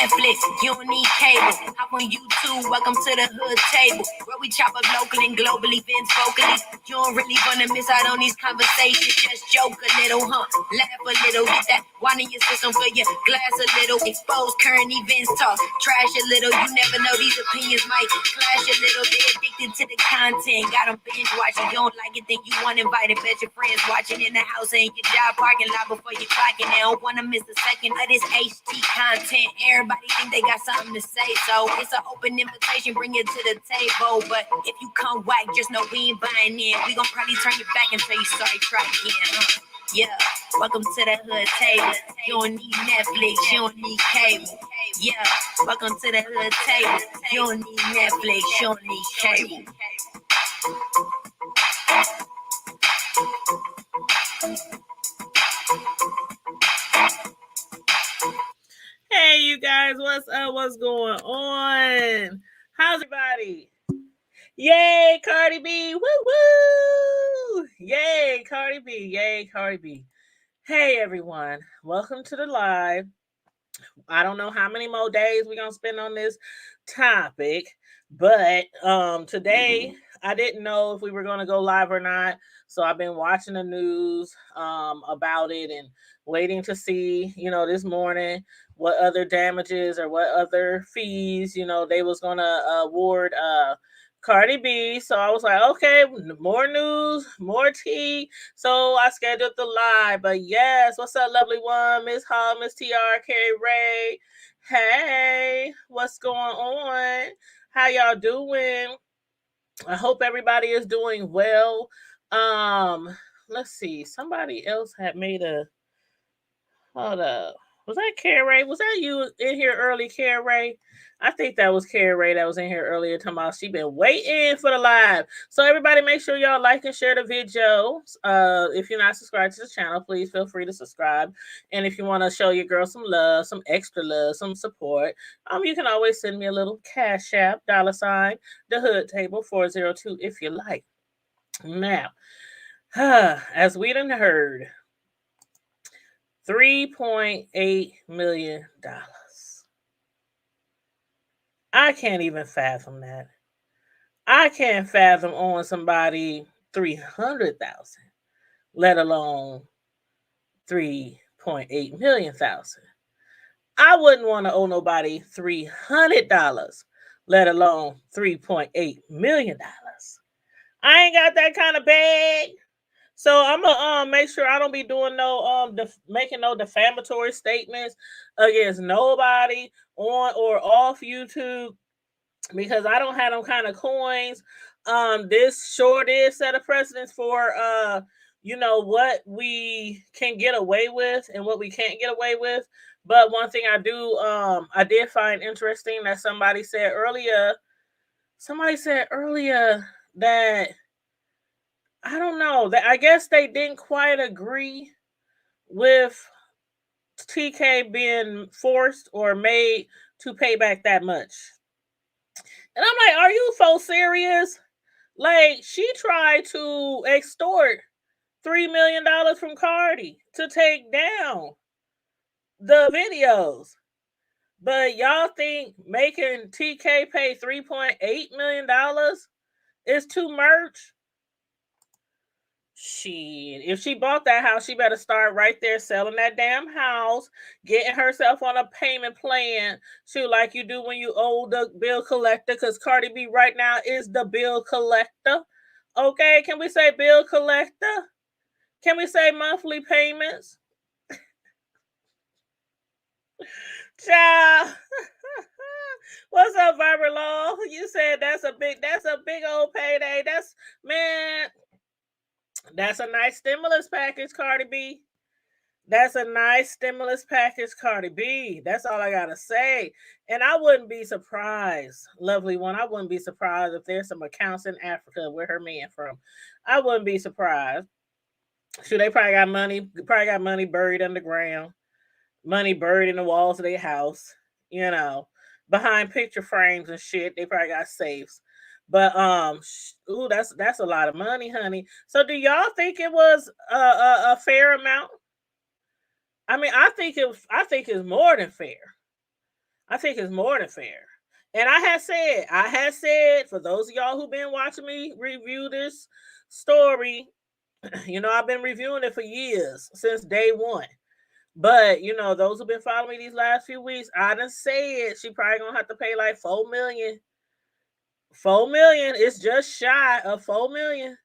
Netflix, you don't need cable. Hop on YouTube, welcome to the hood table. Where we chop up local and global events vocally. You don't really wanna miss out on these conversations. Just joke a little, laugh a little. Get that wine in your system, fill your glass a little. Expose current events, talk trash a little. You never know, these opinions might clash a little. They addicted to the content, got them binge watching. You don't like it, then you want invited. Bet your friends watching in the house and your job parking lot before you clock it. They don't wanna miss a second of this HT content. Everybody think they got something to say, so it's an open invitation, bring it to the table. But if you come whack, just know we ain't buying in. We gon' probably turn you back and tell you sorry, try again. Yeah, welcome to the hood table. You don't need Netflix, you don't need cable. Yeah, welcome to the hood table. You don't need Netflix, you don't need cable. Hey, you guys, what's up? What's going on? How's everybody? Yay, Cardi B! Woo woo! Yay, Cardi B! Yay, Cardi B! Hey, everyone, welcome to the live. I don't know how many more days we're gonna spend on this topic, but today I didn't know if we were gonna go live or not. So I've been watching the news about it and waiting to see, this morning what other damages or what other fees, they was gonna award Cardi B. So I was like, okay, more news, more tea. So I scheduled the live. But yes, what's up, lovely one? Miss Hall, Miss TR, Carrie Ray. Hey, what's going on? How y'all doing? I hope everybody is doing well. Let's see. Somebody else had made a hold up. Was that Carrie Ray? Was that you in here early, Carrie Ray? I think that was Carrie Ray that was in here earlier talking about she been waiting for the live. So everybody make sure y'all like and share the video. If you're not subscribed to the channel, please feel free to subscribe. And if you want to show your girl some love, some extra love, some support, you can always send me a little cash app, $ the hood table 402 if you like. Now, as we done heard, $3.8 million. I can't even fathom that. I can't fathom owing somebody $300,000, let alone $3.8 million. I wouldn't want to owe nobody $300, let alone $3.8 million. I ain't got that kind of bag. So I'm gonna make sure I don't be doing no making no defamatory statements against nobody on or off YouTube, because I don't have them kind of coins. This sure did set a precedence for what we can get away with and what we can't get away with. But one thing I did find interesting that somebody said earlier that I don't know, that I guess they didn't quite agree with TK being forced or made to pay back that much. And I'm like, are you so serious? Like, she tried to extort $3 million from Cardi to take down the videos. But y'all think making TK pay $3.8 million is too much? If she bought that house, she better start right there selling that damn house, getting herself on a payment plan, like you do when you owe the bill collector, because Cardi B right now is the bill collector. Okay, can we say bill collector? Can we say monthly payments? Child. What's up, Viber Law? You said that's a big old payday. That's a nice stimulus package, Cardi B. That's a nice stimulus package, Cardi B. That's all I gotta say. And I wouldn't be surprised, lovely one. I wouldn't be surprised if there's some accounts in Africa where her man from. I wouldn't be surprised. Sure, they probably got money buried underground, money buried in the walls of their house, behind picture frames and shit. They probably got safes. But that's a lot of money, honey. So do y'all think it was a fair amount? I mean, I think it's more than fair. I think it's more than fair. And I had said, for those of y'all who've been watching me review this story, I've been reviewing it for years, since day one. But those who've been following me these last few weeks, I done said she probably gonna have to pay like 4 million. 4 million. It's just shy of 4 million.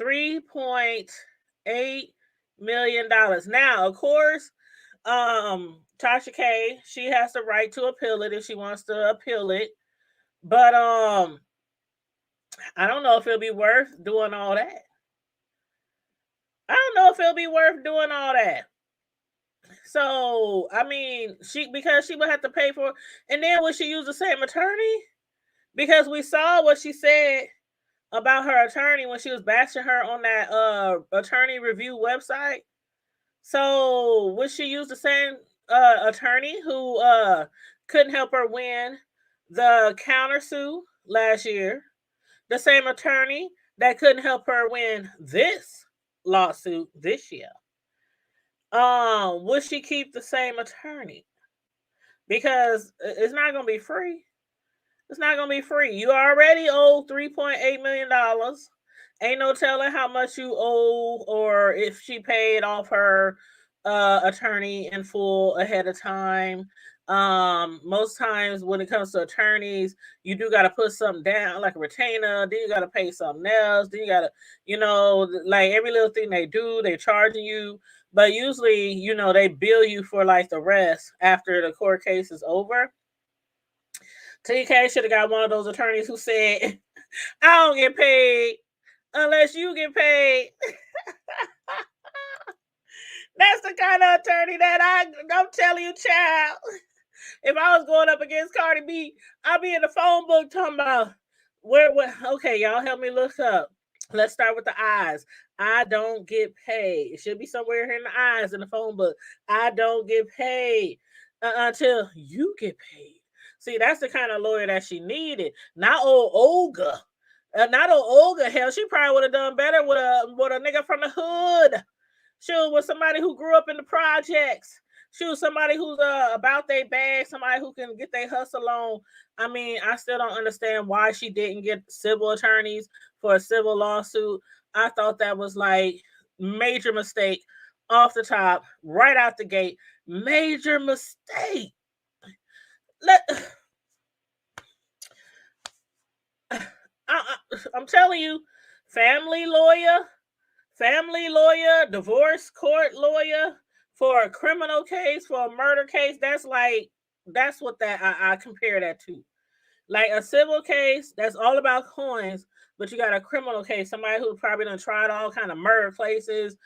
$3.8 million. Now, of course, Tasha K, she has the right to appeal it if she wants to appeal it. But I don't know if it'll be worth doing all that. I don't know if it'll be worth doing all that. So, I mean, because she would have to pay for it. And then would she use the same attorney? Because we saw what she said about her attorney when she was bashing her on that attorney review website. So would she use the same attorney who couldn't help her win the countersuit last year? The same attorney that couldn't help her win this lawsuit this year? Would she keep the same attorney? Because it's not gonna be free. It's not gonna be free. You already owe $3.8 million. Ain't no telling how much you owe, or if she paid off her attorney in full ahead of time. Most times when it comes to attorneys, you do got to put something down, like a retainer. Then you got to pay something else. Then you got to, like every little thing they do, they charging you. But usually, they bill you for like the rest after the court case is over. TK should have got one of those attorneys who said, I don't get paid unless you get paid. That's the kind of attorney that I'm telling you, child. If I was going up against Cardi B, I'd be in the phone book talking about okay, y'all help me look up. Let's start with the eyes. I don't get paid. It should be somewhere here in the eyes in the phone book. I don't get paid until you get paid. See, that's the kind of lawyer that she needed. Not old Olga. Not old Olga. Hell, she probably would have done better with a nigga from the hood. She was somebody who grew up in the projects. She was somebody who's about their bag, somebody who can get their hustle on. I mean, I still don't understand why she didn't get civil attorneys for a civil lawsuit. I thought that was like major mistake off the top, right out the gate. Major mistake. I'm telling you, family lawyer, divorce court lawyer for a criminal case, for a murder case. That's what I compare that to. Like a civil case, that's all about coins, but you got a criminal case, somebody who probably done tried all kind of murder cases,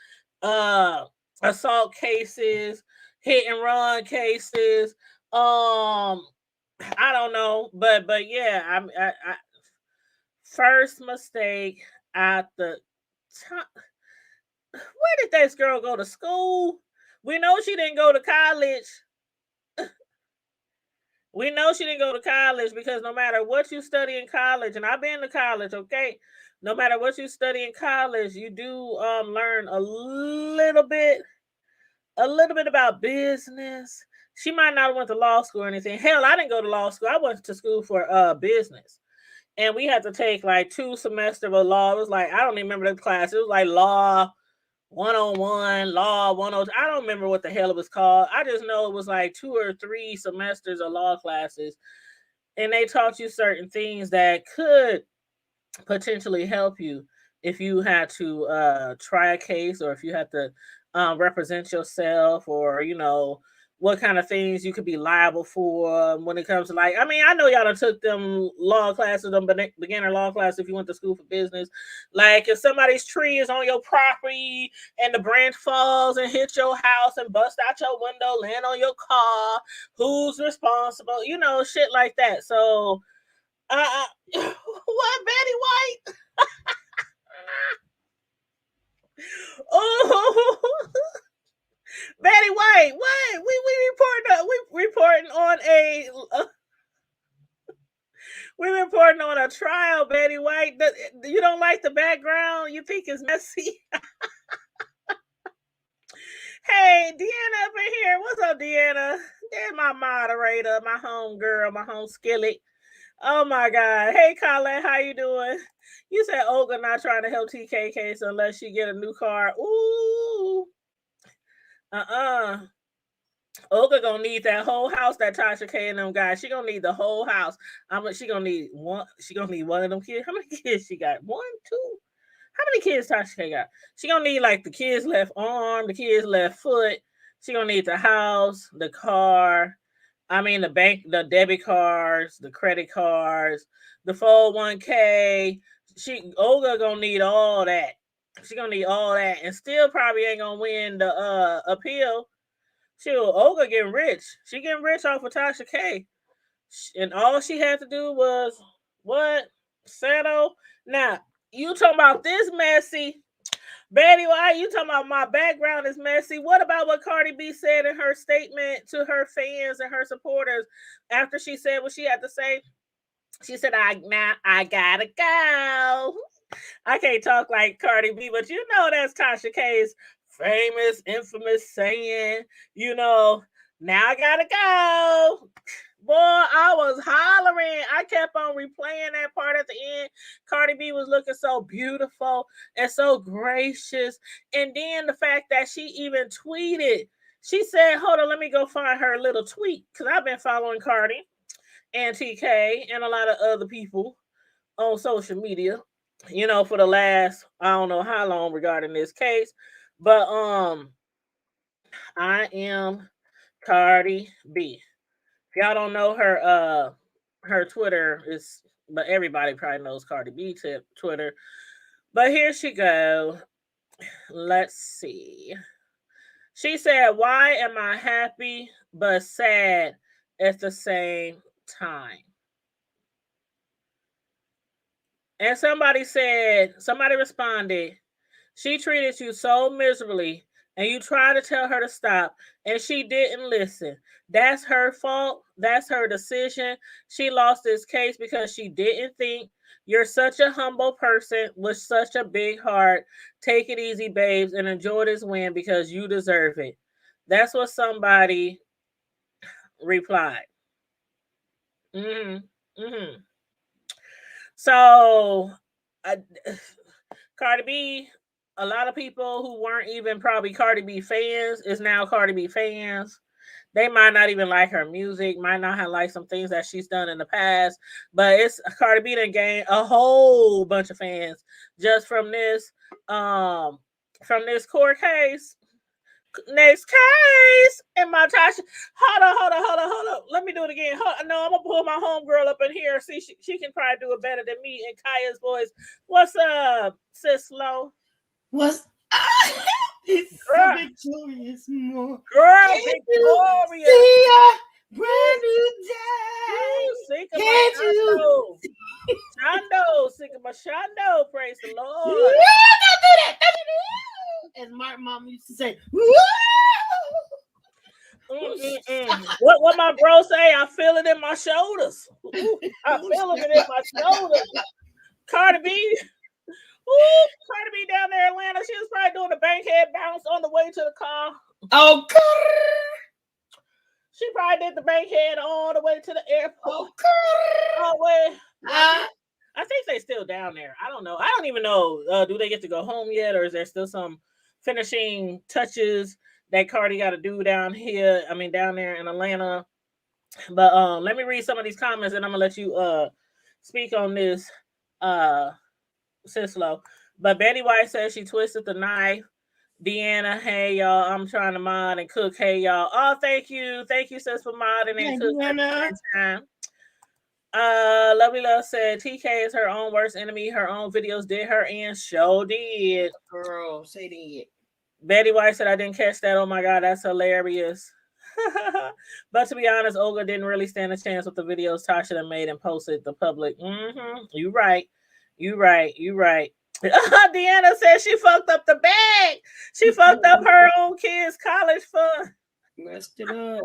assault cases, hit and run cases. I don't know, but yeah, I first mistake at the time. Where did this girl go to school? We know she didn't go to college. We know she didn't go to college because no matter what you study in college, and I've been to college, okay? No matter what you study in college, you do learn a little bit about business. She might not have went to law school or anything. Hell, I didn't go to law school. I went to school for business. And we had to take like 2 semesters of law. It was like, I don't even remember the class. It was like law 101, law 102. I don't remember what the hell it was called. I just know it was like 2 or 3 semesters of law classes. And they taught you certain things that could potentially help you if you had to try a case, or if you had to represent yourself, or what kind of things you could be liable for when it comes to, like, I mean, I know y'all done took them law classes, them beginner law classes if you went to school for business. Like if somebody's tree is on your property and the branch falls and hits your house and bust out your window, land on your car, who's responsible? Shit like that. So what, Betty White? Oh, Betty White, what? We reporting on a trial, Betty White. You don't like the background? You think it's messy? Hey, Deanna up in here. What's up, Deanna? There's my moderator, my home girl, my home skillet. Oh my God. Hey Colin, how you doing? You said Olga not trying to help TK case unless she get a new car. Ooh. Olga gonna need that whole house that Tasha K and them guys. She gonna need the whole house. She gonna need one. She gonna need one of them kids. How many kids she got? One, two. How many kids Tasha K got? She gonna need like the kids left arm, the kids left foot. She gonna need the house, the car. I mean the bank, the debit cards, the credit cards, the 401k. Olga gonna need all that. She gonna need all that, and still probably ain't gonna win the appeal. Olga getting rich. She getting rich off of Tasha K. And all she had to do was what? Settle. Now, you talking about this messy. Betty, why you talking about my background is messy? What about what Cardi B said in her statement to her fans and her supporters after she said what she had to say? She said, I gotta go. I can't talk like Cardi B, but you know that's Tasha K's famous, infamous saying, now I gotta go. Boy, I was hollering. I kept on replaying that part at the end. Cardi B was looking so beautiful and so gracious. And then the fact that she even tweeted, she said, hold on, let me go find her little tweet. Because I've been following Cardi and TK and a lot of other people on social media, for the last, I don't know how long regarding this case. But I am Cardi B. If y'all don't know her Twitter is, but everybody probably knows Cardi B Twitter. But here she go. Let's see. She said, "Why am I happy but sad at the same time?" And somebody responded, "She treated you so miserably and you tried to tell her to stop and she didn't listen. That's her fault. That's her decision. She lost this case because she didn't think. You're such a humble person with such a big heart. Take it easy, babes, and enjoy this win because you deserve it." That's what somebody replied. So, Cardi B, a lot of people who weren't even probably Cardi B fans is now Cardi B fans. They might not even like her music, might not have liked some things that she's done in the past, but it's Cardi B done gained a whole bunch of fans just from this court case. Next case, and my Tasha. Hold on. Let me do it again. No, I'm gonna pull my homegirl up in here. See, she can probably do it better than me in Kaya's voice. What's up, sis Lo? What's it's girl, so victorious more. Girl, victorious. See a brand new day. Can't you? Shando, Sigma Shando, praise the Lord. Don't do that. As Mark Mom used to say, What my bro say? I feel it in my shoulders. I feel it in my shoulders. Cardi B. Cardi B down there in Atlanta. She was probably doing the bankhead bounce on the way to the car. Oh, she probably did the bankhead all the way to the airport. I think they still down there. I don't know. I don't even know. Do they get to go home yet, or is there still some finishing touches that Cardi got to do down there in Atlanta? But let me read some of these comments, and I'm gonna let you speak on this, Sislo. But Betty White says she twisted the knife. Deanna, hey y'all, I'm trying to mod and cook. Hey y'all. Oh, thank you, sis, for modding and cooking at the same time. Lovely Love said TK is her own worst enemy. Her own videos did her in. Show did. Girl, say that. Betty White said I didn't catch that. Oh my God, that's hilarious. But to be honest, Olga didn't really stand a chance with the videos Tasha made and posted the public. You right. Deanna said she fucked up the bag. She fucked up her own kids' college fund. Messed it up.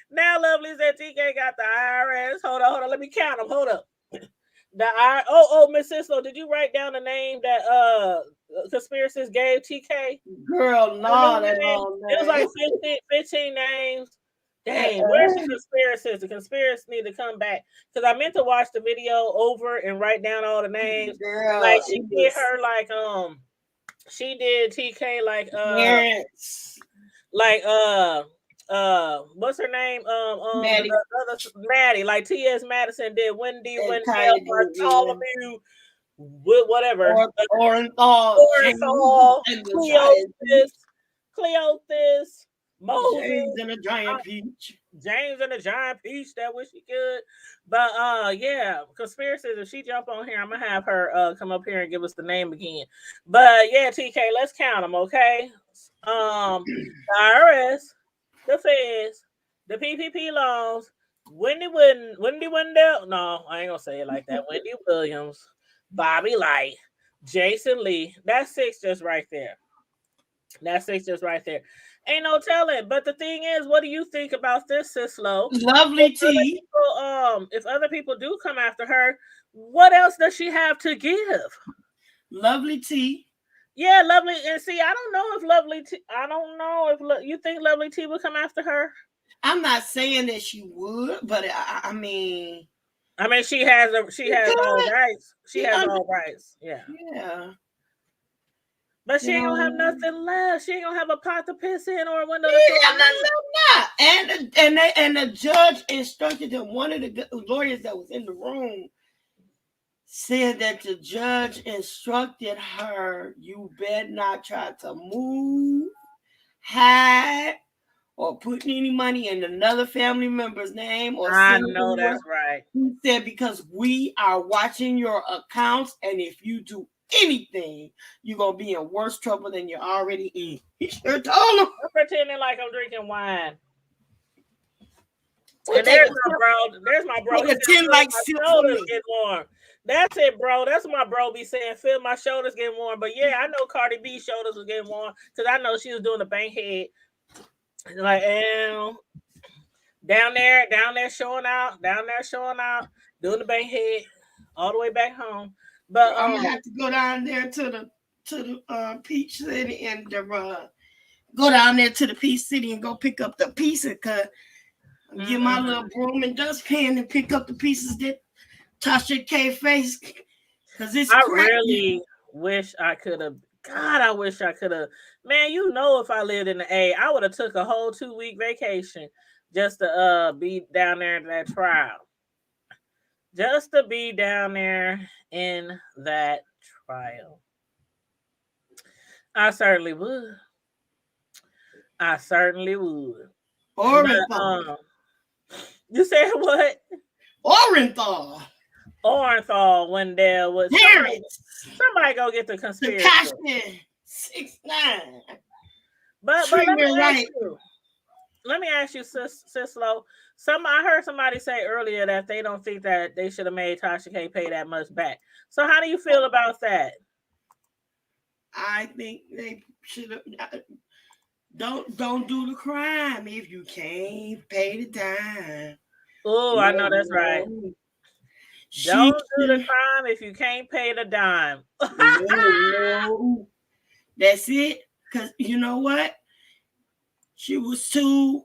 Now Lovely said TK got the IRS. Hold on. Let me count them. Hold up. Miss Sislo, did you write down the name that conspiracists gave TK? Girl, no, that long name. It was like 15 names Dang, where's the conspiracists? The conspiracists need to come back because I meant to watch the video over and write down all the names. Girl, Like she did her like she did TK parents. What's her name? Maddie. The other Maddie, like T.S. Madison did Wendy, And Wendell, Kylie Bartholomew, whatever. Orenthal, Orenthal, and the Cleophas, Moses, James and a giant peach. James and the giant peach. That wish he could. But yeah, conspiracies. If she jump on here, I'm gonna have her come up here and give us the name again. But yeah, TK, let's count them, okay? The IRS, the feds, the PPP loans, Wendy Wendell. No, I ain't gonna say it like that. Wendy Williams, Bobby Light, Jason Lee. That's 6 just right there. That's 6 just right there. Ain't no telling. But the thing is, what do you think about this, Sislo? Lovely T. If other people do come after her, what else does she have to give? Lovely T. Yeah, Lovely. And see, I don't know if Lovely T. I don't know if you think Lovely T would come after her. I'm not saying that she would, but I mean, she has all rights. She has all rights. Yeah. Yeah. But she ain't gonna have nothing left. She ain't gonna have a pot to piss in or a window to And the judge instructed him. One of the lawyers that was in the room said that the judge instructed her, you better not try to move, hide, or put any money in another family member's name. I know that's right. He said, because we are watching your accounts, and if you do anything, you're gonna be in worse trouble than you're already in. He sure told him. I'm pretending like I'm drinking wine. And there's my bro. Pretend like shoulders get warm. That's it, bro. That's what my bro be saying. Feel my shoulders getting warm. But yeah, I know Cardi B's shoulders was getting warm because I know she was doing the bank head. Like, down there showing out, doing the bank head all the way back home. But I'm gonna have to go down there to the Peach City and go down there to the Peach City and go pick up the pieces, cause get my little broom and dustpan and pick up the pieces that Tasha K faced. Cause it's I really wish I could have. God, I wish I could have. Man, if I lived in the A, I would have took a whole 2-week vacation just to be down there in that trial. Just to be down there in that trial. I certainly would. Orenthal. You said what? Orenthal. Wendell was somebody go get the conspiracy. Tasha 6'9". But let me ask you, Sislo. I heard somebody say earlier that they don't think that they should have made Tasha K pay that much back. So how do you feel about that? I think they should have. Don't do the crime if you can't pay the dime. Oh, I know that's right. Don't do the crime if you can't pay the dime. No. That's it. Because you know what? She was too.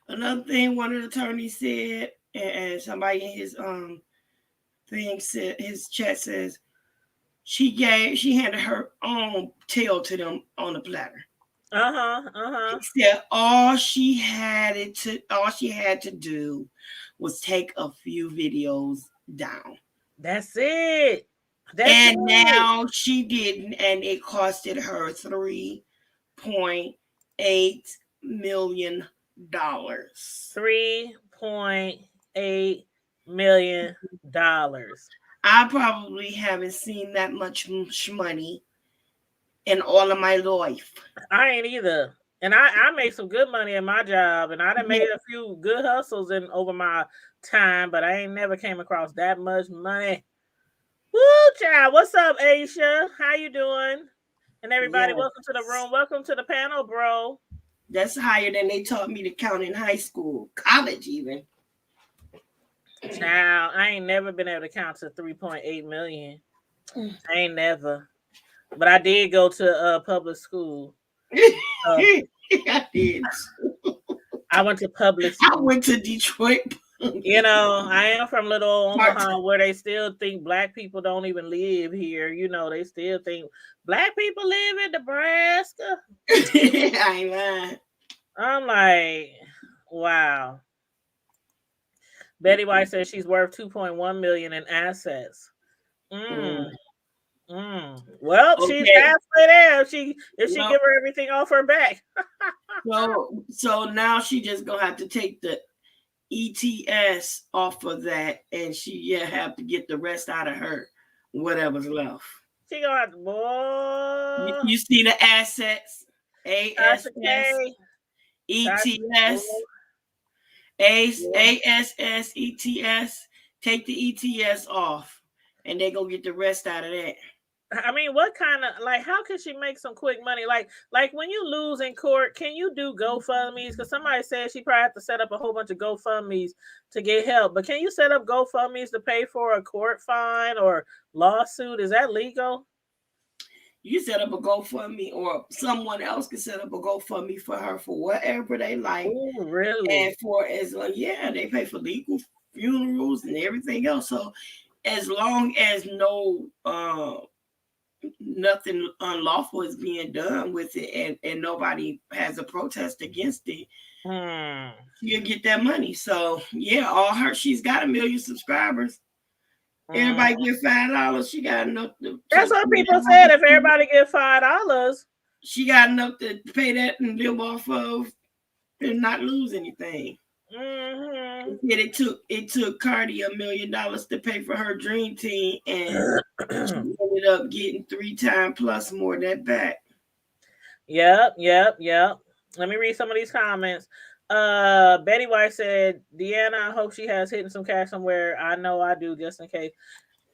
Another thing one of the attorneys said, and somebody in his thing said, his chat says, she handed her own tail to them on the platter. She said all she had to do was take a few videos down. That's it. Now she didn't, and it costed her $3.8 million. $3.8 million. I probably haven't seen that much money in all of my life. I ain't either. And I made some good money in my job, and I done made a few good hustles over my time, but I ain't never came across that much money. Woo, child. What's up, Aisha? How you doing? And everybody, welcome to the room. Welcome to the panel, bro. That's higher than they taught me to count in high school, college even. Child, I ain't never been able to count to 3.8 million. I ain't never. But I did go to public school. I did. I went to public I school. went to Detroit. You know, I am from little Omaha where they still think black people don't even live here. You know, they still think black people live in Nebraska. I ain't lying. I'm like, wow. Betty White says she's worth 2.1 million in assets. Well, Okay. she's halfway there. If she give her everything off her back. So now she just gonna have to take the ETS off of that, and she have to get the rest out of her, whatever's left. She gonna have to, boy. You see the assets, ASS, ETS, ASS, ETS. Take the ETS off, and they gonna get the rest out of that. I mean, what kind of, like, how can she make some quick money? Like when you lose in court, can you do GoFundMe's? Because somebody said she probably have to set up a whole bunch of GoFundMe's to get help. But can you set up GoFundMe's to pay for a court fine or lawsuit? Is that legal? You set up a GoFundMe, or someone else can set up a GoFundMe for her for whatever they like. Ooh, really? And for they pay for legal funerals and everything else. So as long as nothing unlawful is being done with it, and nobody has a protest against it, you'll get that money. So she's got 1 million subscribers. Everybody get $5. She got enough to. That's what people said. If everybody get $5, she got enough to pay that and live off of, and not lose anything. It took Cardi $1 million to pay for her dream team, and she ended up getting 3 times plus more than that back. Yep. Let me read some of these comments. Betty White said, Deanna, I hope she has hidden some cash somewhere. I know I do, just in case.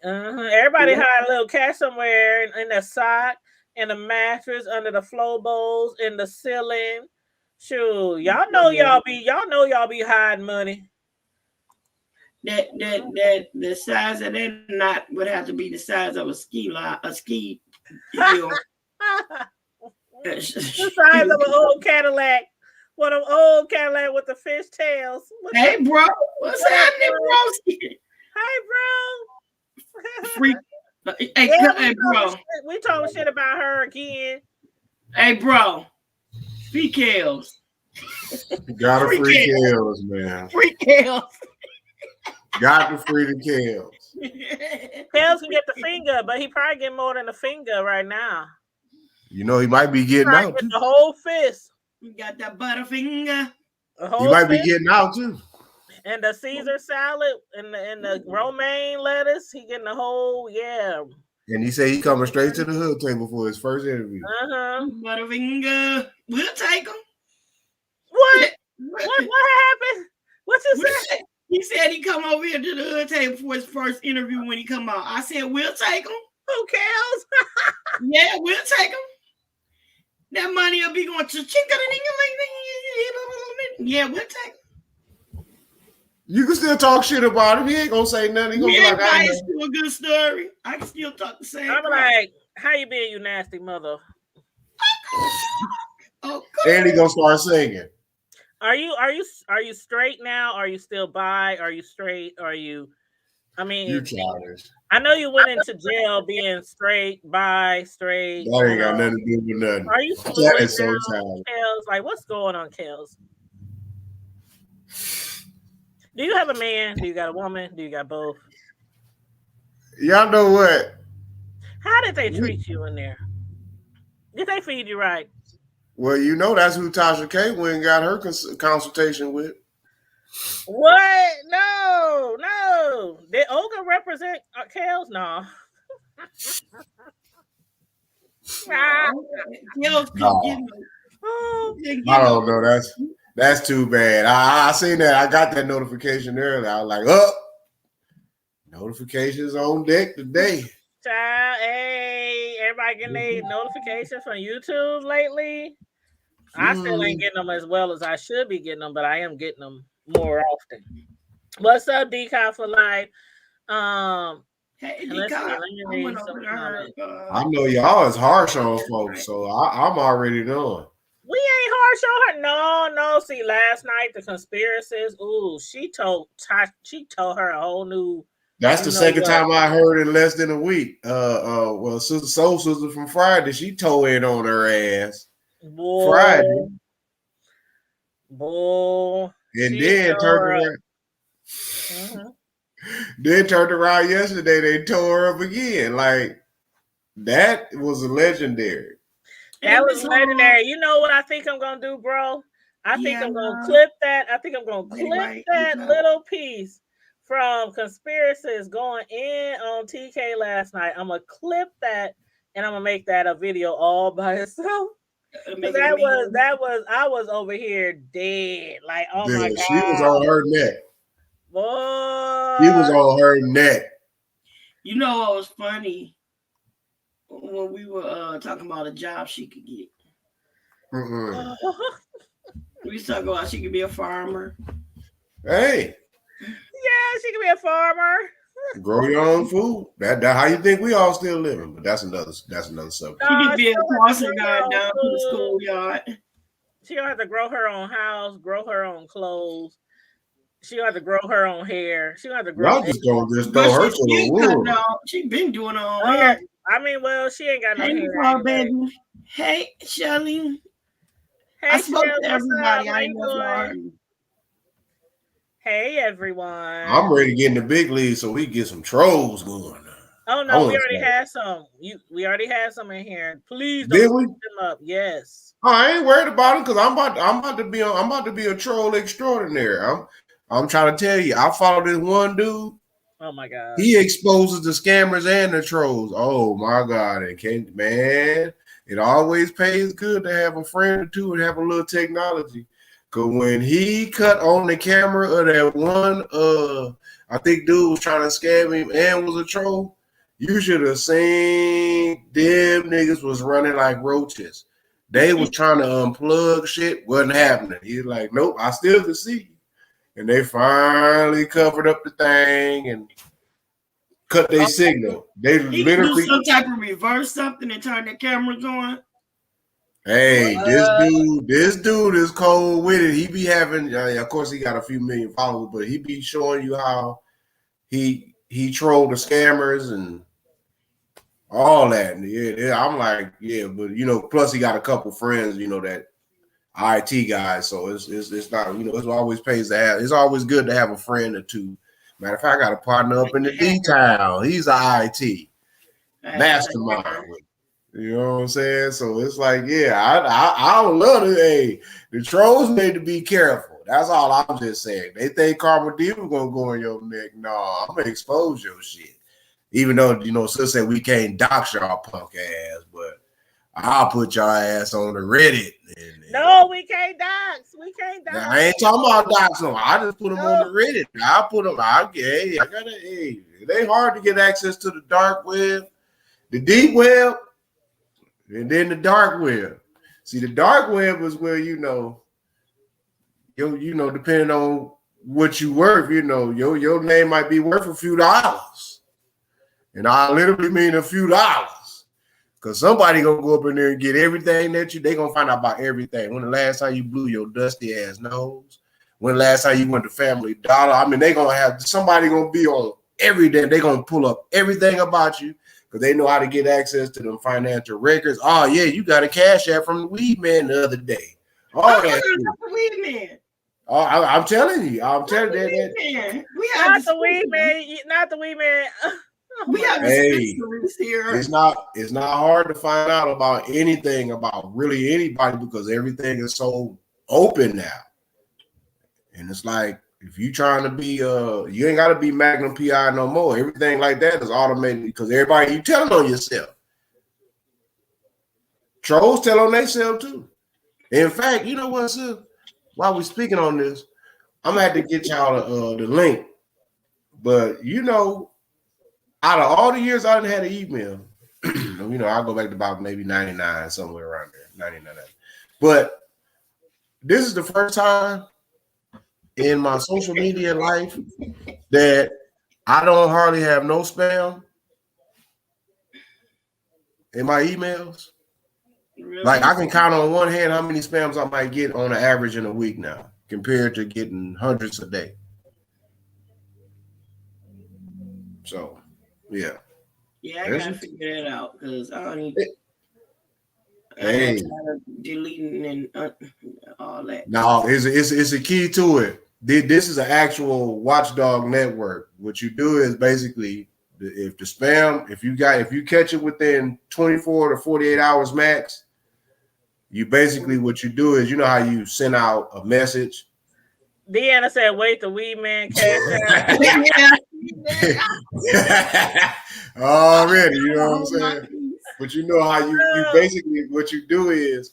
Everybody had a little cash somewhere in the sock, in the mattress, under the flow bowls, in the ceiling. Shoot, y'all know y'all be hiding money. That the size of that knot would have to be the size of a ski hill. The size of an old Cadillac. One of them old Cadillac with the fish tails. Hey, bro. What's happening, bro? Hey, bro. Freak. Hey, bro. We talking shit about her again. Hey, bro. Free Kales. Gotta free Kales, man. Free Kales. Got to free the Kales. Kales can get the finger, but he probably get more than the finger right now. You know, he might be getting out. Get the whole fist. You got that butterfinger. He might be getting out too. And the Caesar salad and the romaine lettuce, he getting the whole, And he said he coming straight to the hood table for his first interview. Butterfinger. We'll take him. What? What happened? What you said? He said he come over here to the hood table for his first interview when he come out. I said, we'll take him. Who cares? Yeah, we'll take him. That money will be going to yeah, we'll take him. You can still talk shit about him. He ain't gonna say nothing. He gonna be like, it's still a good story. I can still talk the same. I'm like, how you been, you nasty mother? And he gonna start singing. Are you straight now? Are you still bi? Are you straight? Are you? I mean, you childish. I know you went into jail being straight, bi, straight. That ain't got nothing to do with nothing. Are you? That is so childish. Kels, like, what's going on, Kels? Do you have a man? Do you got a woman? Do you got both? Y'all know what? How did they treat you in there? Did they feed you right? Well, you know that's who Tasha K went and got her consultation with. What? No. Did Olga represent Kels? No. I don't know. That's too bad. I seen that. I got that notification earlier. I was like, notifications on deck today. Child, hey, everybody getting their notifications from YouTube lately. I still ain't getting them as well as I should be getting them, but I am getting them more often. What's up, Decon for life? Hey, Decon. I know y'all is harsh on folks, so I'm already knowing. We ain't harsh on her. No. See, last night the conspiracies. Ooh, she told her a whole new. That's the second time I heard in less than a week. Well, Sister Soul Sister from Friday, she told it on her ass. Boy, Friday. Boy. And then turned around. Mm-hmm. Then turned around yesterday, they tore her up again. Like, that was legendary. That was legendary. You know what I think I'm gonna do, bro? I think I'm gonna clip that. I think I'm gonna clip that little piece from Conspiracies going in on TK last night. I'm gonna clip that and I'm gonna make that a video all by itself. I was over here dead. Like, oh my God. She was on her neck. Boy. She was on her neck. You know what was funny? When we were talking about a job she could get. We was talking about she could be a farmer. Hey. Yeah, she could be a farmer. Grow your own food. That how you think we all still living? But that's another subject. She could be a crossing guard down to the schoolyard. She don't have to grow her own house, grow her own clothes. She don't have to grow her own hair. She don't have to grow. Y'all just gonna just throw her to the wolves. She been doing her own hair. I mean, well, she ain't got no hair. Hey, baby. Hey, Shelly. Hey, I spoke to everybody. I ain't know. Hey, everyone. I'm ready to get in the big league so we get some trolls going. Oh no, we already had some. We already had some in here. Please don't put them up. Yes. Oh, I ain't worried about it because I'm about to be a troll extraordinaire. I'm trying to tell you. I follow this one dude. Oh my God. He exposes the scammers and the trolls. Oh my God. Man, it always pays good to have a friend or two and have a little technology. Cause when he cut on the camera of that one, I think dude was trying to scam him and was a troll. You should have seen them niggas was running like roaches. They was trying to unplug shit, wasn't happening. He's like, nope, I still can see you. And they finally covered up the thing and cut their signal. They literally do some type of reverse something and turn the cameras on. Hey, this dude is cold with it. He be having, of course, he got a few million followers, but he be showing you how he trolled the scammers and all that. Yeah, I'm like, yeah, but plus he got a couple friends, that IT guys. So it's not, it always pays to have. It's always good to have a friend or two. Matter of fact, I got a partner up in the D-Town. He's an IT mastermind. You know what I'm saying? So it's like, yeah, I don't love it. Hey, the trolls need to be careful. That's all I'm just saying. They think Karma Diva gonna go in your neck. No, I'm gonna expose your shit. Even though, Sis said we can't dox y'all punk ass, but I'll put y'all ass on the Reddit. No, we can't dox. We can't dox. I ain't talking about dox them. I just put them on the Reddit. I put them. It ain't hard to get access to the dark web, the deep web. And then the dark web. See, the dark web is where depending on what you worth, your name might be worth a few dollars. And I literally mean a few dollars. Because somebody gonna go up in there and get everything they gonna find out about everything. When the last time you blew your dusty ass nose? When the last time you went to Family Dollar? I mean, they gonna have somebody gonna be on every day. They gonna pull up everything about you. Because they know how to get access to them financial records. Oh, yeah, you got a cash app from the weed man the other day. Oh, that's the weed man. Oh, I'm telling you. I'm telling you. Not the weed man. We have dispensaries here. It's not hard to find out about anything about really anybody because everything is so open now. And it's like, if you trying to be, you ain't got to be Magnum PI no more. Everything like that is automated because everybody, you telling on yourself. Trolls tell on themselves too. In fact, you know what, sir? While we're speaking on this, I'm going to have to get y'all the link. But, out of all the years I done had an email, I'll go back to about maybe 99, somewhere around there, 99. But this is the first time in my social media life that I don't hardly have no spam in my emails. Really? Like I can count on one hand how many spams I might get on an average in a week now, compared to getting hundreds a day. So, yeah. Yeah, I gotta figure that out because I don't need. I Hey, got tired of deleting and all that. no, it's a key to it. This is an actual watchdog network. What you do is basically, if the spam, if you catch it within 24 to 48 hours max, you basically what you do is, you know how you send out a message. Deanna said, "Wait, the weed man cash out." Already, you know what I'm saying? But you know how you basically what you do is,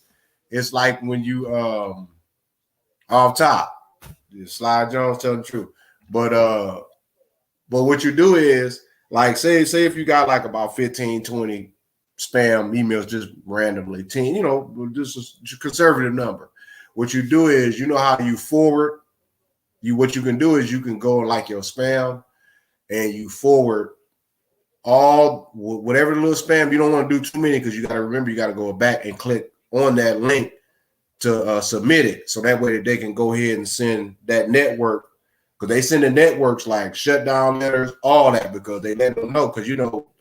it's like when you off top, Slide Jones telling the truth. But what you do is, like, say if you got like about 15, 20 spam emails just randomly, 10, just a conservative number. What you do is, you know how you forward, what you can do is you can go like your spam and you forward all whatever the little spam. You don't want to do too many because you got to remember, you got to go back and click on that link to submit it, so that way that they can go ahead and send that network, because they send the networks like shutdown letters, all that, because they let them know, because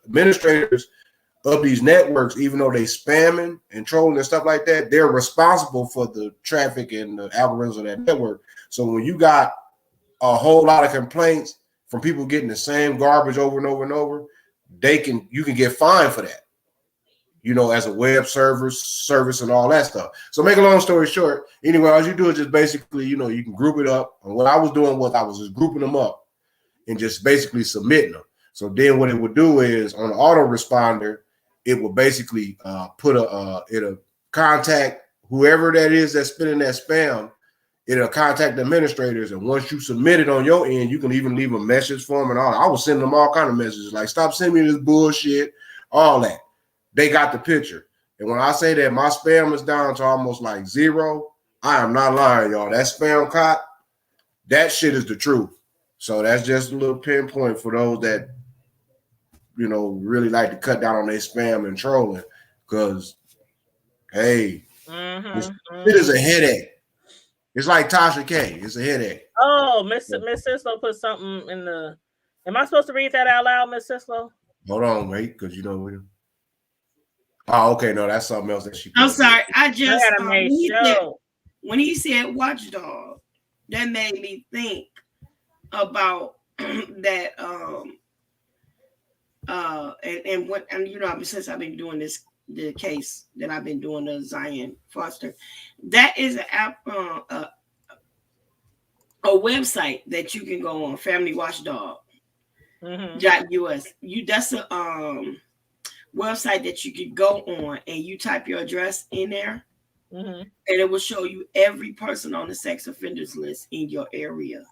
administrators of these networks, even though they spamming and trolling and stuff like that, they're responsible for the traffic and the algorithms of that network. So when you got a whole lot of complaints from people getting the same garbage over and over and over, you can get fined for that, as a web service and all that stuff. So make a long story short, anyway, all you do is just basically, you can group it up. And what I was doing was I was just grouping them up and just basically submitting them. So then what it would do is, on the autoresponder, it will basically it'll contact whoever that is that's spinning that spam. It'll contact the administrators, and once you submit it on your end, you can even leave a message for them and all. I was sending them all kind of messages like, stop sending me this bullshit, all that. They got the picture. And when I say that my spam is down to almost like zero, I am not lying, y'all. That spam caught, that shit is the truth. So that's just a little pinpoint for those that, really like to cut down on their spam and trolling. Because, hey, it is a headache. It's like Tasha K. It's a headache. Oh, Miss Sislo put something in the. Am I supposed to read that out loud, Miss Sislo? Hold on, wait, because oh, okay, no, that's something else that she. I'm sorry, I just when he said watchdog, that made me think about that. Since I've been doing the case that I've been doing, the Zion Foster, that is an app, a website that you can go on, Family Watchdog. .us. That's a website that you can go on, and you type your address in there, and it will show you every person on the sex offenders list in your area.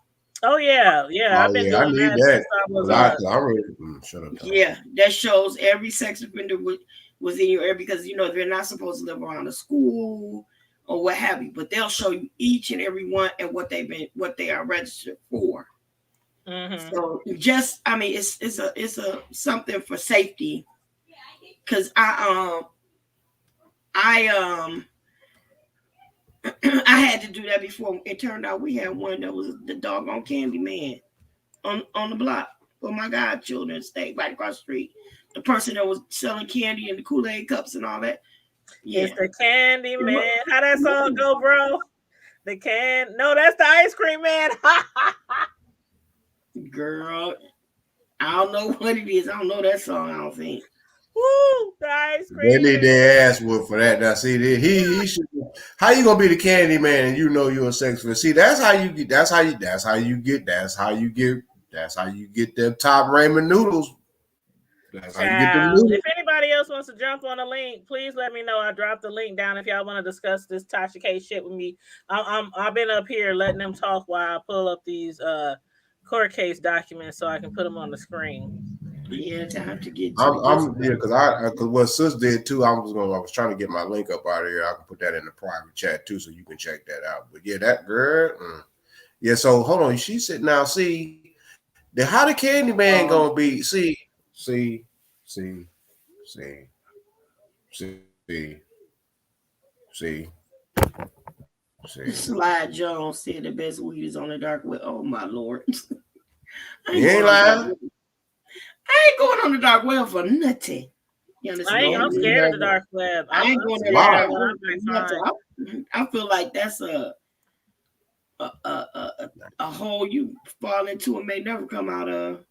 Oh yeah. I've been doing that. Shut up. Yeah, that shows every sex offender was in your area, because they're not supposed to live around a school or what have you, but they'll show you each and every one and what they are registered for. So it's a something for safety, because I had to do that before. It turned out we had one that was the doggone candy man on the block where my godchildren stayed, right across the street. The person that was selling candy and the Kool-Aid cups and all that. Yeah. It's the candy man. How that song go, bro? No, that's the ice cream man. Girl, I don't know what it is. I don't know that song, I don't think. Woo, the ice cream. They need their ass whooped for that. Now, see, he should. How you gonna be the candy man and you're a sex offender? See, that's how you get them top ramen noodles. That's how you get them noodles. If anybody else wants to jump on a link, please let me know. I dropped the link down if y'all want to discuss this Tasha K shit with me. I've been up here letting them talk while I pull up these court case documents so I can put them on the screen. Yeah, time to get. Because what Sis did too. I was trying to get my link up out of here. I can put that in the private chat too, so you can check that out. But yeah, that girl. Yeah. So hold on. She said, now see, how the candy man gonna be? See. See. Slide Jones said the best weed is on the dark web. Oh my lord. You ain't lying. I ain't going on the dark web for nothing. You understand? I'm scared of the dark web. I ain't going to Wow. I feel like that's a hole you fall into and may never come out of.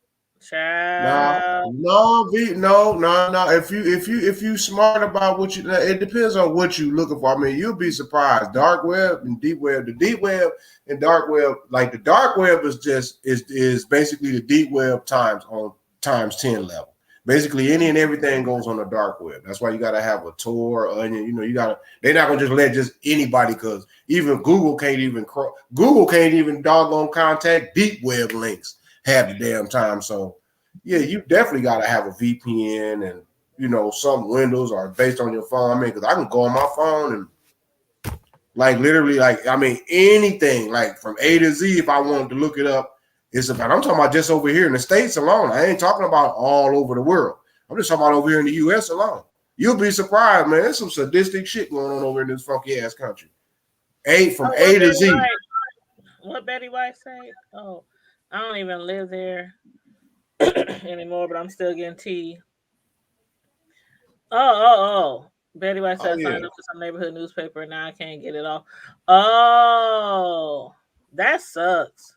No. If you smart about what you, it depends on what you looking for. I mean, you'll be surprised. Dark web and deep web. The deep web and dark web, like the dark web is basically the deep web times 10 level. Basically, any and everything goes on the dark web. That's why you got to have a Tor, Onion. You know, they're not gonna just let just anybody, because even Google can't even doggone contact deep web links half the damn time. So yeah, you definitely got to have a VPN and, you know, some Windows or based on your phone. I mean, because I can go on my phone and like literally, like, I mean, anything like from A to Z, if I wanted to look it up. I'm talking about just over here in the States alone. I ain't talking about all over the world. I'm just talking about over here in the U.S. alone. You'll be surprised, man. There's some sadistic shit going on over in this funky ass country. From A to Z. What Betty White say? Oh, I don't even live there anymore, but I'm still getting tea. Oh. Betty White said signed up for some neighborhood newspaper and now I can't get it off. Oh, that sucks.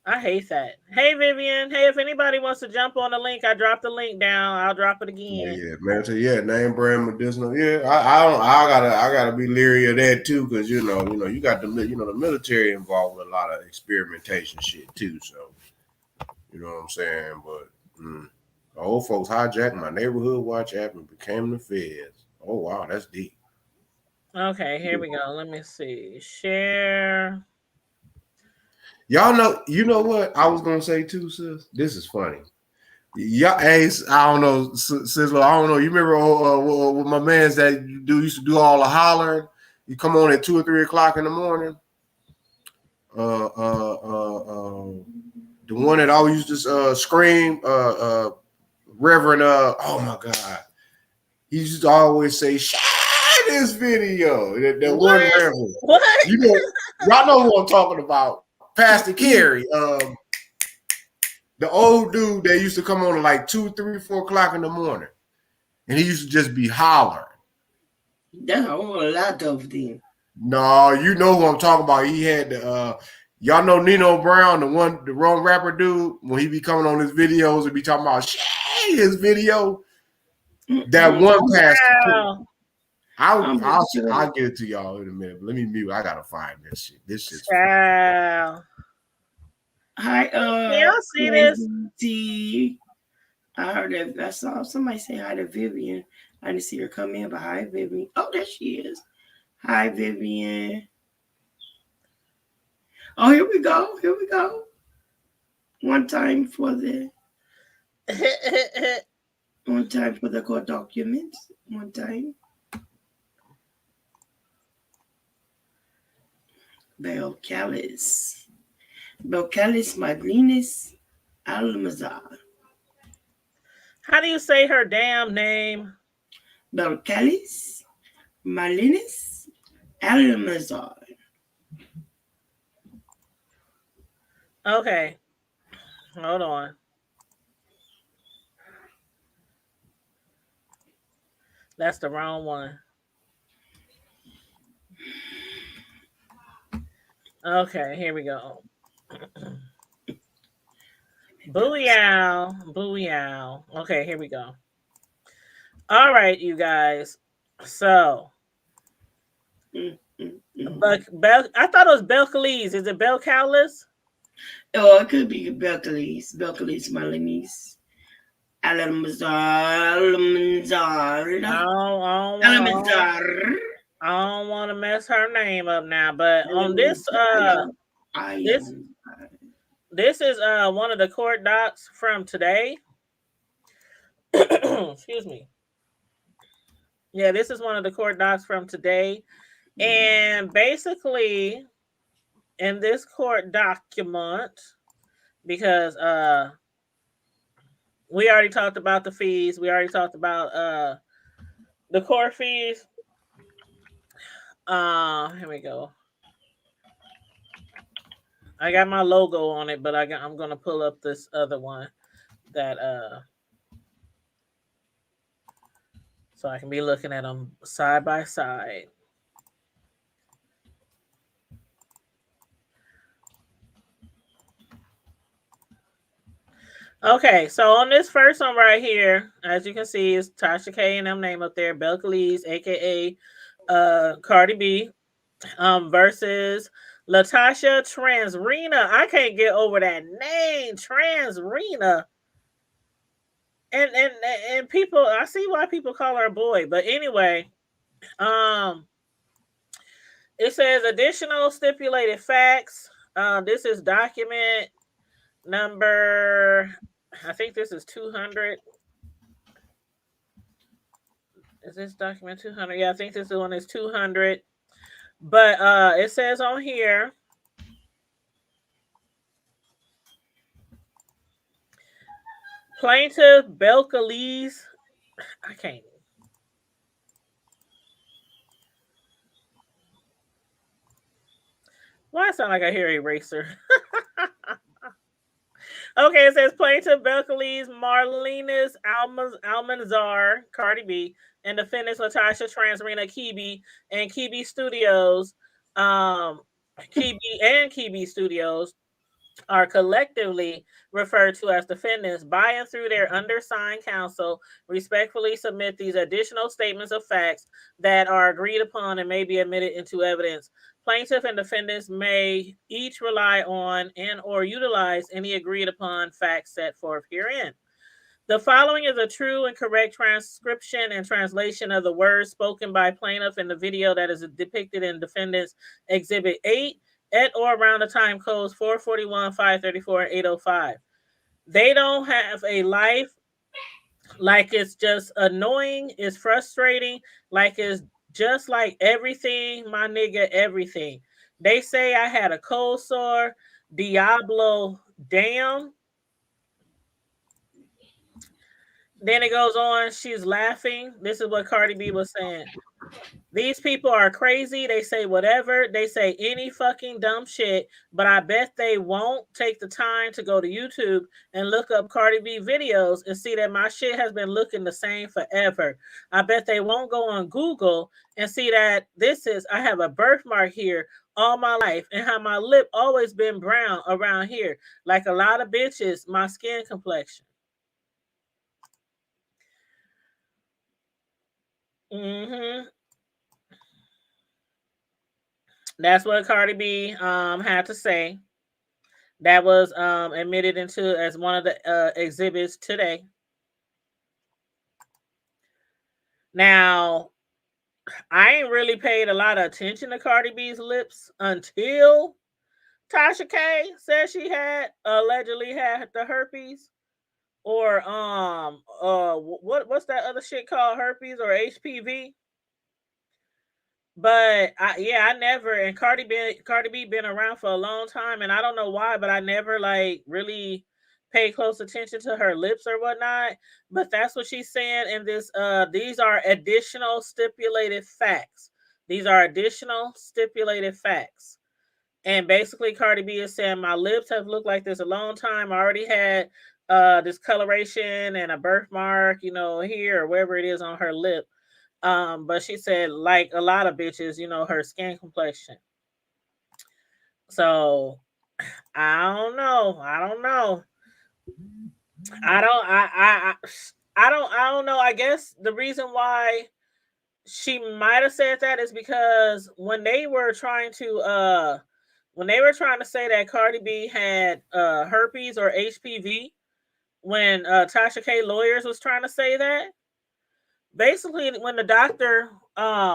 I hate that. Hey, Vivian. Hey, if anybody wants to jump on the link, I dropped the link down. I'll drop it again. Yeah, man. So name brand medicinal. Yeah, I gotta be leery of that too, because you know, you got the military involved with a lot of experimentation shit too. So you know what I'm saying. But the old folks hijacked my neighborhood watch app and became the feds. Oh wow, that's deep. Okay, here we go. Let me see. Share. Y'all know, you know what I was gonna say too, sis? This is funny. Yeah, Ace, I don't know, Sizzler, I don't know. You remember with my man's that used to do all the hollering? You come on at 2 or 3 o'clock in the morning. The one that always used to scream, Reverend, oh my God. He used to always say, share this video. That one Reverend. What? You know, y'all know who I'm talking about. Pastor Carey, the old dude that used to come on at like 2, 3, 4 o'clock in the morning, and he used to just be hollering. That's a whole lot of them. No, you know who I'm talking about. He had the y'all know Nino Brown, the wrong rapper dude, when he be coming on his videos and be talking about his video. That one pastor. I'll get it to y'all in a minute. But let me mute. I gotta find this shit. This shit's Hi, y'all see this? I heard that. I saw somebody say hi to Vivian. I didn't see her come in, but hi, Vivian. Oh, there she is. Hi, Vivian. Oh, here we go. Here we go. One time for the court documents. One time. Belcalis Madlinis Almazar. How do you say her damn name? Belcalis Madlinis Almazar. Okay. Hold on. That's the wrong one. Okay, here we go. Booyah. Okay, here we go. All right, you guys. So, I thought it was Belcalis. Is it Belcalis? Oh, it could be Belcalis Madlinis Almazar. I don't want to mess her name up now, but on this this is one of the court docs from today. Excuse me. Yeah, this is one of the court docs from today. And basically in this court document, because we already talked about the fees, we already talked about the court fees. Here we go. I got my logo on it, but I'm gonna pull up this other one that so I can be looking at them side by side. Okay, so on this first one right here, as you can see, is Tasha K and them name up there, Belcalis, aka Cardi B, versus Latasha Transrena. I can't get over that name, Transrena. And people, I see why people call her a boy, but anyway, it says additional stipulated facts. This is document number, I think this is 200. Is this document 200? Yeah, I think this one is 200. But it says on here, plaintiff Belcalis, I can't. Why I sound like I hear eraser? Okay, it says plaintiff Belcalis Marlenis Almanzar, Cardi B, and defendants Latasha Transrena Kibi and Kibi Studios, Kibi and Kibi Studios are collectively referred to as defendants by and through their undersigned counsel respectfully submit these additional statements of facts that are agreed upon and may be admitted into evidence. Plaintiff and defendants may each rely on and or utilize any agreed upon facts set forth herein. The following is a true and correct transcription and translation of the words spoken by plaintiff in the video that is depicted in Defendant's Exhibit 8 at or around the time codes 441, 534, and 805. They don't have a life, like it's just annoying, it's frustrating, like it's just like everything, my nigga, everything. They say I had a cold sore, Diablo, damn. Then it goes on, she's laughing. This is what Cardi B was saying. These people are crazy. They say whatever. They say any fucking dumb shit, but I bet they won't take the time to go to YouTube and look up Cardi B videos and see that my shit has been looking the same forever. I bet they won't go on Google and see that I have a birthmark here all my life and how my lip always been brown around here. Like a lot of bitches, my skin complexion. Mm-hmm. That's what Cardi B had to say. That was admitted into as one of the exhibits today. Now, I ain't really paid a lot of attention to Cardi B's lips until Tasha K said she had allegedly had the herpes, or what's that other shit called, herpes or HPV. But I never, and Cardi B been around for a long time, and I don't know why, but I never like really pay close attention to her lips or whatnot. But that's what she's saying in this. These are additional stipulated facts. These are additional stipulated facts. And basically Cardi B is saying my lips have looked like this a long time. I already had discoloration and a birthmark, here or wherever it is on her lip. But she said, like a lot of bitches, her skin complexion. So I don't know. I don't know. I guess the reason why she might have said that is because when they were trying to say that Cardi B had herpes or HPV, when Tasha K lawyers was trying to say that, basically when the doctor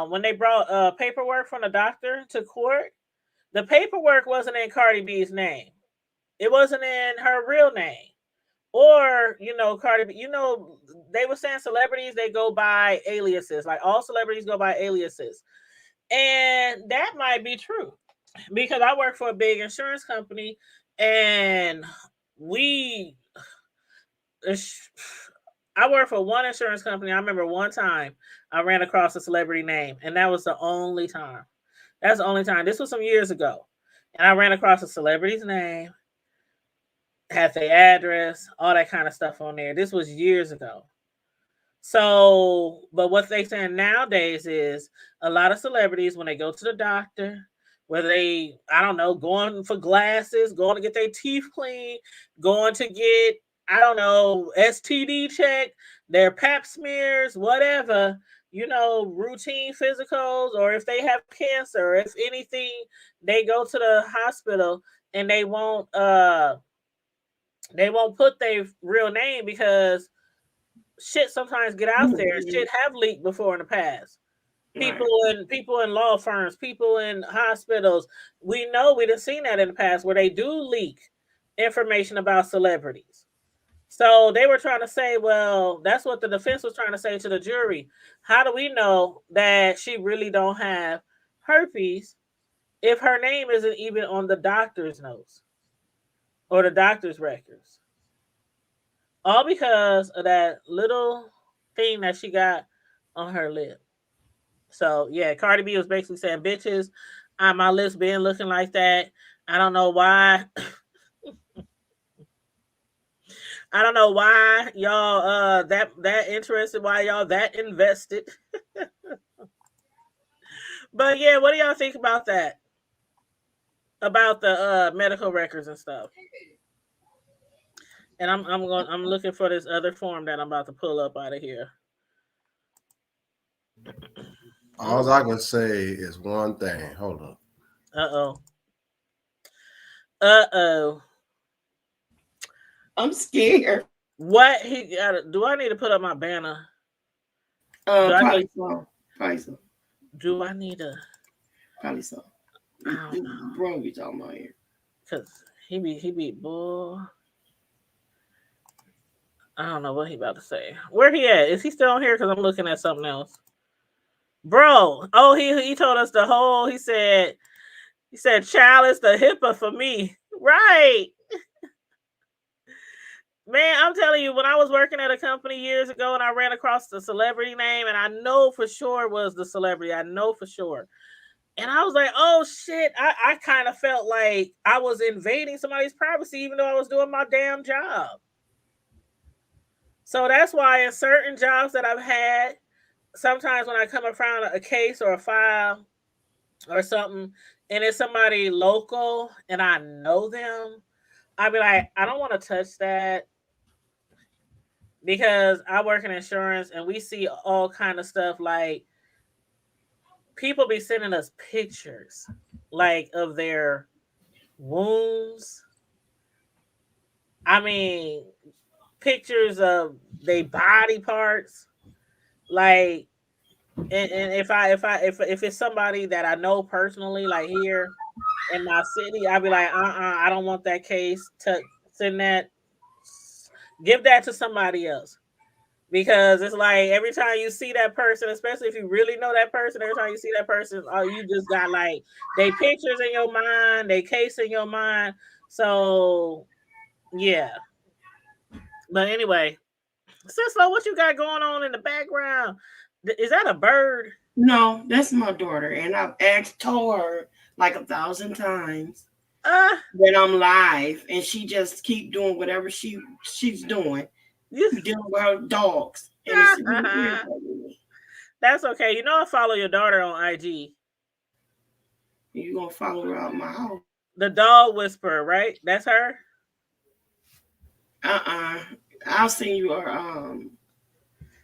when they brought paperwork from the doctor to court, the paperwork wasn't in Cardi B's name. It wasn't in her real name. Or, Cardi B, they were saying celebrities, they go by aliases. Like all celebrities go by aliases. And that might be true. Because I work for a big insurance company, and I work for one insurance company. I remember one time I ran across a celebrity name, and that was the only time. That's the only time. This was some years ago. And I ran across a celebrity's name, had their address, all that kind of stuff on there. This was years ago. So, but what they saying nowadays is a lot of celebrities, when they go to the doctor, whether they, I don't know, going for glasses, going to get their teeth cleaned, going to get, I don't know, STD check, their pap smears, whatever, routine physicals, or if they have cancer, if anything, they go to the hospital and they won't put their real name because shit sometimes get out there. Shit have leaked before in the past. People in law firms, people in hospitals. We know we done seen that in the past where they do leak information about celebrities. So they were trying to say, well, that's what the defense was trying to say to the jury. How do we know that she really don't have herpes if her name isn't even on the doctor's notes or the doctor's records? All because of that little thing that she got on her lip. So yeah, Cardi B was basically saying, "Bitches, my lips been looking like that. I don't know why. I don't know why y'all that interested. Why y'all that invested." But yeah, what do y'all think about that? About the medical records and stuff. And I'm looking for this other form that I'm about to pull up out of here. All I can say is one thing. Hold on. Uh-oh. I'm scared. What he got? Do I need to put up my banner? Probably so. Do I need to? Probably so. Bro, we talking about here? Cause he be boy. I don't know what he about to say. Where he at? Is he still on here? Because I'm looking at something else. Bro, oh he told us the whole. He said, "Child is the HIPAA for me." Right. Man, I'm telling you, when I was working at a company years ago and I ran across the celebrity name, and I know for sure it was the celebrity. I know for sure. And I was like, oh shit, I kind of felt like I was invading somebody's privacy, even though I was doing my damn job. So that's why in certain jobs that I've had, sometimes when I come around a case or a file or something, and it's somebody local and I know them, I'd be like, I don't want to touch that. Because I work in insurance and we see all kind of stuff, like people be sending us pictures like of their wounds. I mean, pictures of their body parts. Like, and if it's somebody that I know personally, like here in my city, I'd be like, I don't want that case to send that. Give that to somebody else. Because it's like every time you see that person, especially if you really know that person, every time you see that person, oh, you just got like they pictures in your mind, they case in your mind. So yeah. But anyway, Sislo, what you got going on in the background? Is that a bird? No, that's my daughter, and I've told her like 1,000 times that I'm live, and she just keep doing whatever she's doing. Dealing with her dogs. And it's really That's okay. You know I follow your daughter on IG. You gonna follow her out my house? The dog whisperer, right? That's her. I'll send you her.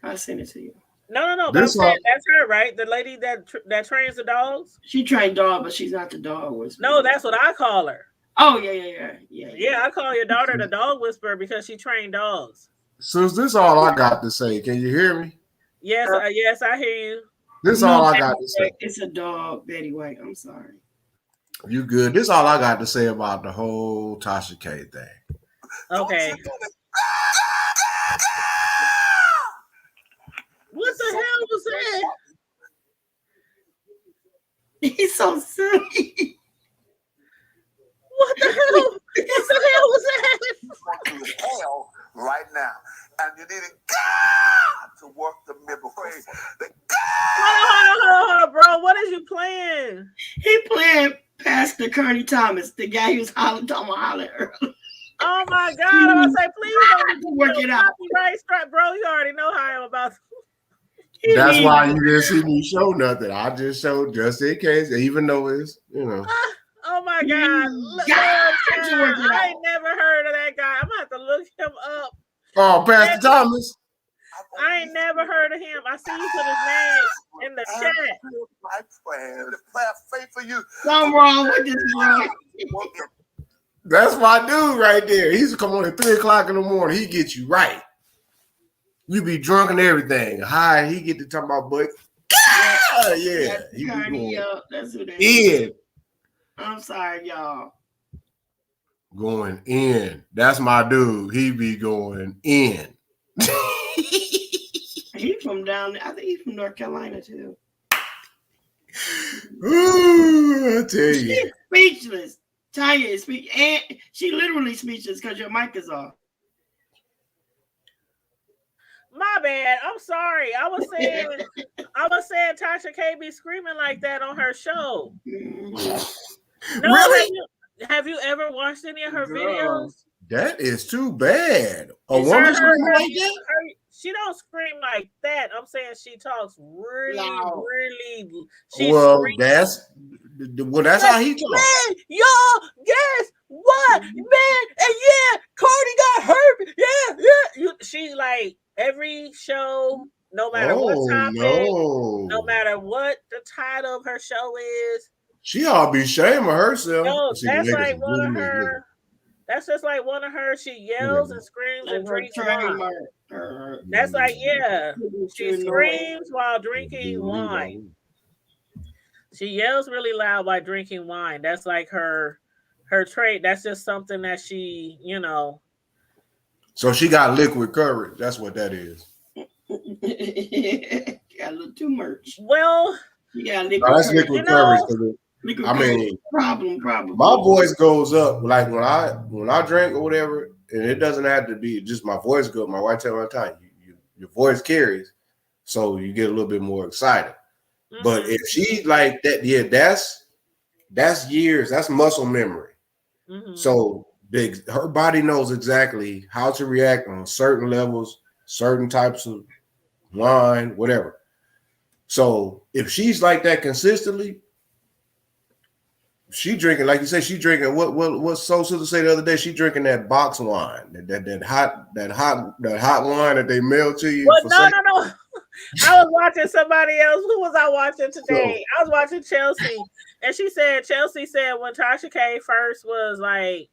I'll send it to you. No. But I'm saying that's her, right? The lady that trains the dogs. She trained dog, but she's not the dog whisperer. No, that's what I call her. Oh yeah. I call your daughter the dog whisperer because she trained dogs. So is this all I got to say? Can you hear me? Yes, yes, I hear you. This is all I got to say. It's a dog, Betty White. I'm sorry. You good? This is all I got to say about the whole Tasha K thing. Okay. What the hell was that? He's so silly. What the hell? What the hell was that? Hell right now. And you need to work the midway. Hold on, bro. What is you playing? He Cardi Thomas, the guy who was hollering earlier. Oh my God! I was say, please don't work it out. Copyright strike, bro. You already know how I'm about. That's why you didn't see me show nothing. I just showed just in case, even though it's Oh my God! I ain't never heard of that guy. I'm gonna have to look him up. Oh, Pastor Thomas. I ain't never heard of him. I see you put his name in the chat. My prayer, the prayer of faith for you. Something wrong with this, bro. That's my dude right there. He's come on at 3 o'clock in the morning. He get you right. You be drunk and everything. Hi, he get to talk about butt. Yeah. That's Cardi, that's who that is. I'm sorry, y'all. Going in. That's my dude. He be going in. He from down there. I think he's from North Carolina too. Ooh, I tell you. She's speechless. Tanya is and she literally speechless because your mic is off. My bad. I'm sorry. I was saying Tasha can't be screaming like that on her show. No, Really? Have you ever watched any of her videos? That is too bad. A woman screaming like that? She don't scream like that. I'm saying she talks really, loud. Really. That's how he talks. Man, y'all, guess what? Man, and yeah, Cardi got hurt. Yeah. She like every show, no matter what topic, no matter what the title of her show is. She ought to be ashamed of herself. No, that's like one of her. That's just like one of her. She yells and screams and drinks wine. That's like, yeah. She screams while drinking wine. She yells really loud by drinking wine. That's like her trait. That's just something that she, So she got liquid courage. That's what that is. Got a little too much. Well, yeah, that's liquid courage. Problem. My voice goes up like when I drink or whatever, and it doesn't have to be just my voice goes. My wife tells me all the time, your voice carries, so you get a little bit more excited. Mm-hmm. But if she like that, yeah, that's years, that's muscle memory. Mm-hmm. So her body knows exactly how to react on certain levels, certain types of wine, whatever. So if she's like that consistently. She drinking, like you say, she drinking what Soul Sister say the other day. She drinking that box wine, that hot wine that they mail to you. Well, no. I was watching somebody else. Who was I watching today? I was watching Chelsea, and Chelsea said when Tasha K first was like,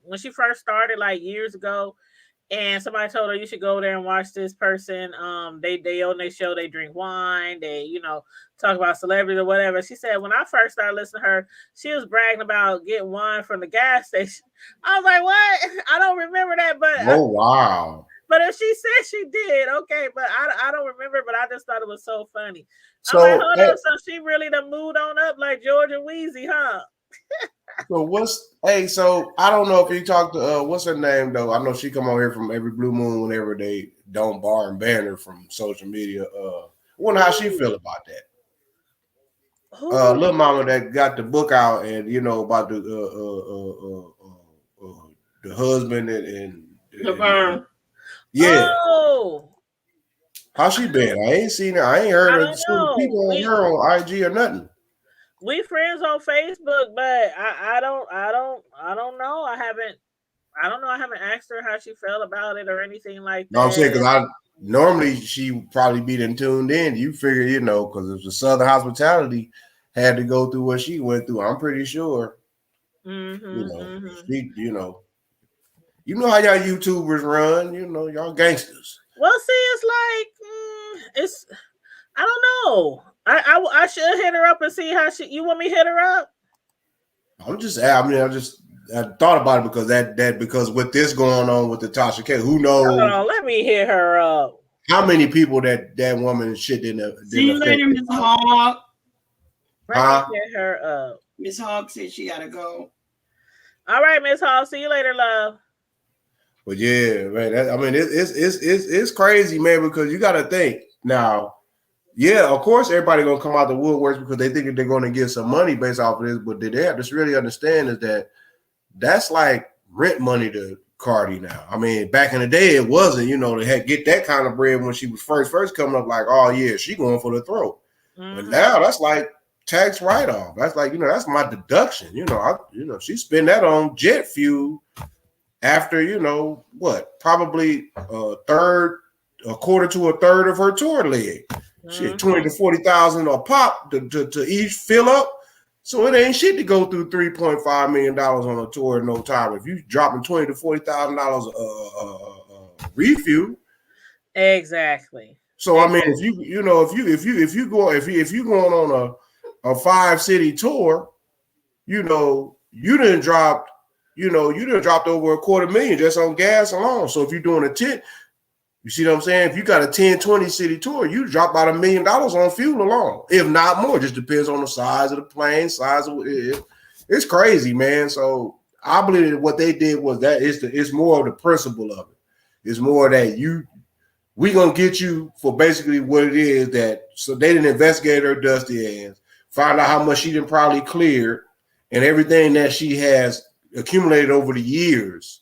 when she first started like years ago, and somebody told her you should go there and watch this person. They on their show, they drink wine, they talk about celebrities or whatever. She said when I first started listening to her, she was bragging about getting wine from the gas station. I was like, what? I don't remember that, but wow. But if she said she did, okay, but I don't remember, but I just thought it was so funny. So, I'm like, hold up, so she really done moved on up like George and Wheezy, huh? So I don't know if you talk to what's her name though. I know she come on here from every blue moon whenever they don't bar and ban her from social media. I wonder how she feel about that. Little mama that got the book out and about the husband and yeah. Oh. How she been? I ain't seen her. I ain't heard of people on her on IG or nothing. We friends on Facebook, but I don't know. I haven't asked her how she felt about it or anything like that. No, I'm saying because normally she would probably be tuned in. You figure, because if the Southern hospitality had to go through what she went through, I'm pretty sure. She, you know how y'all YouTubers run. Y'all gangsters. Well, see, it's like I don't know. I should hit her up and see how you want me to hit her up? I thought about it because with this going on with the Tasha K, who knows? Hold on, let me hit her up. How many people that woman shit didn't see you later, Miss Hogg. Let me hit her up. Miss Hogg said she gotta go. All right, Miss Hogg. See you later, love. But yeah, man. It's crazy, man, because you got to think now. Yeah, of course, everybody gonna come out the woodworks because they think that they're gonna get some money based off of this. But they have to really understand is that that's like rent money to Cardi now. I mean, back in the day, it wasn't. You know, they had get that kind of bread when she was first coming up. Like, oh yeah, she going for the throat. But now that's like tax write off. That's like that's my deduction. She spend that on jet fuel after probably a quarter to a third of her tour leg. Shit, 20 to 40,000 a pop to each fill up. So it ain't shit to go through $3.5 million on a tour in no time. If you dropping $20 to $40,000 refuel. Exactly. So I mean, if you going on a 5-city tour, you didn't dropped over $250,000 just on gas alone. So if you're doing a 10, you see what I'm saying? If you got a 10-20 city tour, you drop about $1 million on fuel alone, if not more. Just depends on the size of the plane, size of it. It's crazy, man. So I believe that what they did was that it's more of the principle of it. It's more that we gonna get you for basically what it is that. So they didn't investigate her dusty ass, find out how much she didn't probably clear, and everything that she has accumulated over the years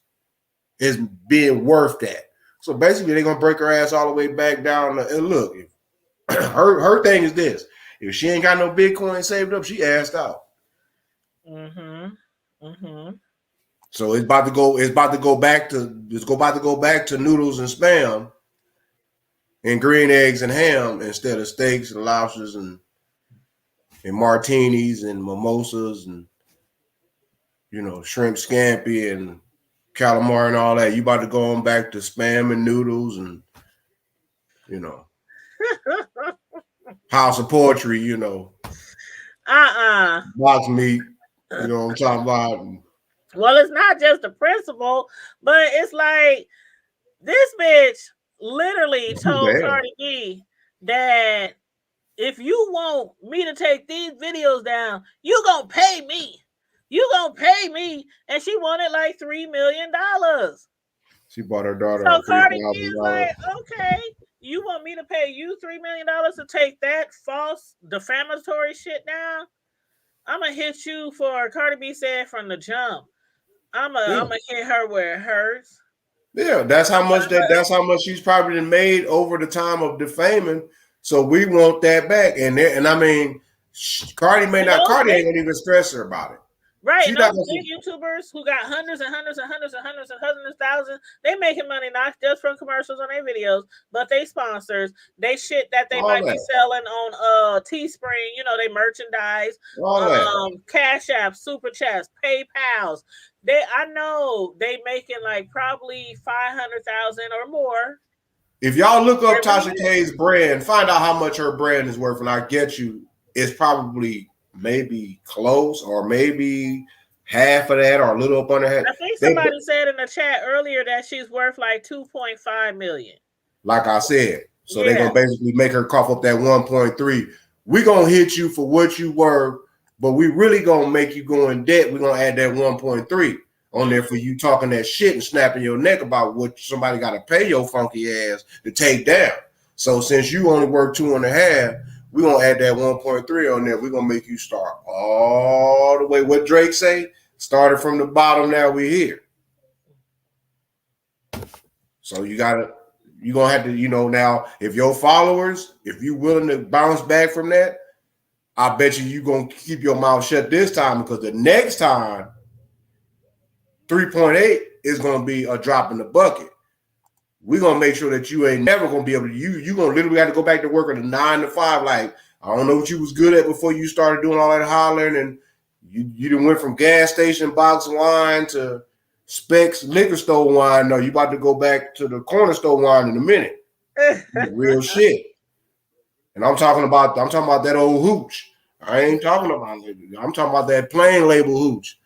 is being worth that. So basically, they're gonna break her ass all the way back down. And look, her thing is this: if she ain't got no Bitcoin saved up, she assed out. So it's about to go back to noodles and spam and green eggs and ham instead of steaks and lobsters and martinis and mimosas and shrimp scampi and calamari and all that. You about to go on back to spam and noodles and House of Poetry, box meat, what I'm talking about. Well, it's not just the principle, but it's like this bitch literally told Cardi B that if you want me to take these videos down, you gonna pay me. You gonna pay me, and she wanted like $3 million. She bought her daughter. So Cardi B is like, okay, you want me to pay you $3 million to take that false defamatory shit down? I'm gonna hit you for. Cardi B said from the jump, I'm gonna hit her where it hurts. Yeah, that's how much she's probably made over the time of defaming. So we want that back, and I mean, Cardi ain't gonna even stress her about it. Right, and those big YouTubers who got hundreds and hundreds and hundreds and hundreds and hundreds of thousands, they making money not just from commercials on their videos, but they sponsors, they shit that they might be selling on Teespring, they merchandise, Cash App, Super Chats, PayPals. I know they making like probably 500,000 or more. If y'all look up Tasha K's brand, find out how much her brand is worth, and I get you, it's probably maybe close or maybe half of that or a little up under that. I think somebody said in the chat earlier that she's worth like $2.5 million. Like I said, so they're gonna basically make her cough up that 1.3. We're gonna hit you for what you were, but we really gonna make you go in debt. We're gonna add that 1.3 on there for you talking that shit and snapping your neck about what somebody got to pay your funky ass to take down. So since you only work 2.5, we're going to add that 1.3 on there. We're going to make you start all the way. What Drake say? Started from the bottom, now we're here. So you're going to have to, now, if your followers, if you willing to bounce back from that, I bet you're going to keep your mouth shut this time, because the next time, 3.8 is going to be a drop in the bucket. We're going to make sure that you ain't never going to be able to, you're going to literally have to go back to work at a 9 to 5. Like, I don't know what you was good at before you started doing all that hollering, and you done went from gas station box wine to Specs liquor store wine. No, you about to go back to the corner store wine in a minute. Real shit. And I'm talking about that old hooch. I ain't talking about it. I'm talking about that plain label hooch.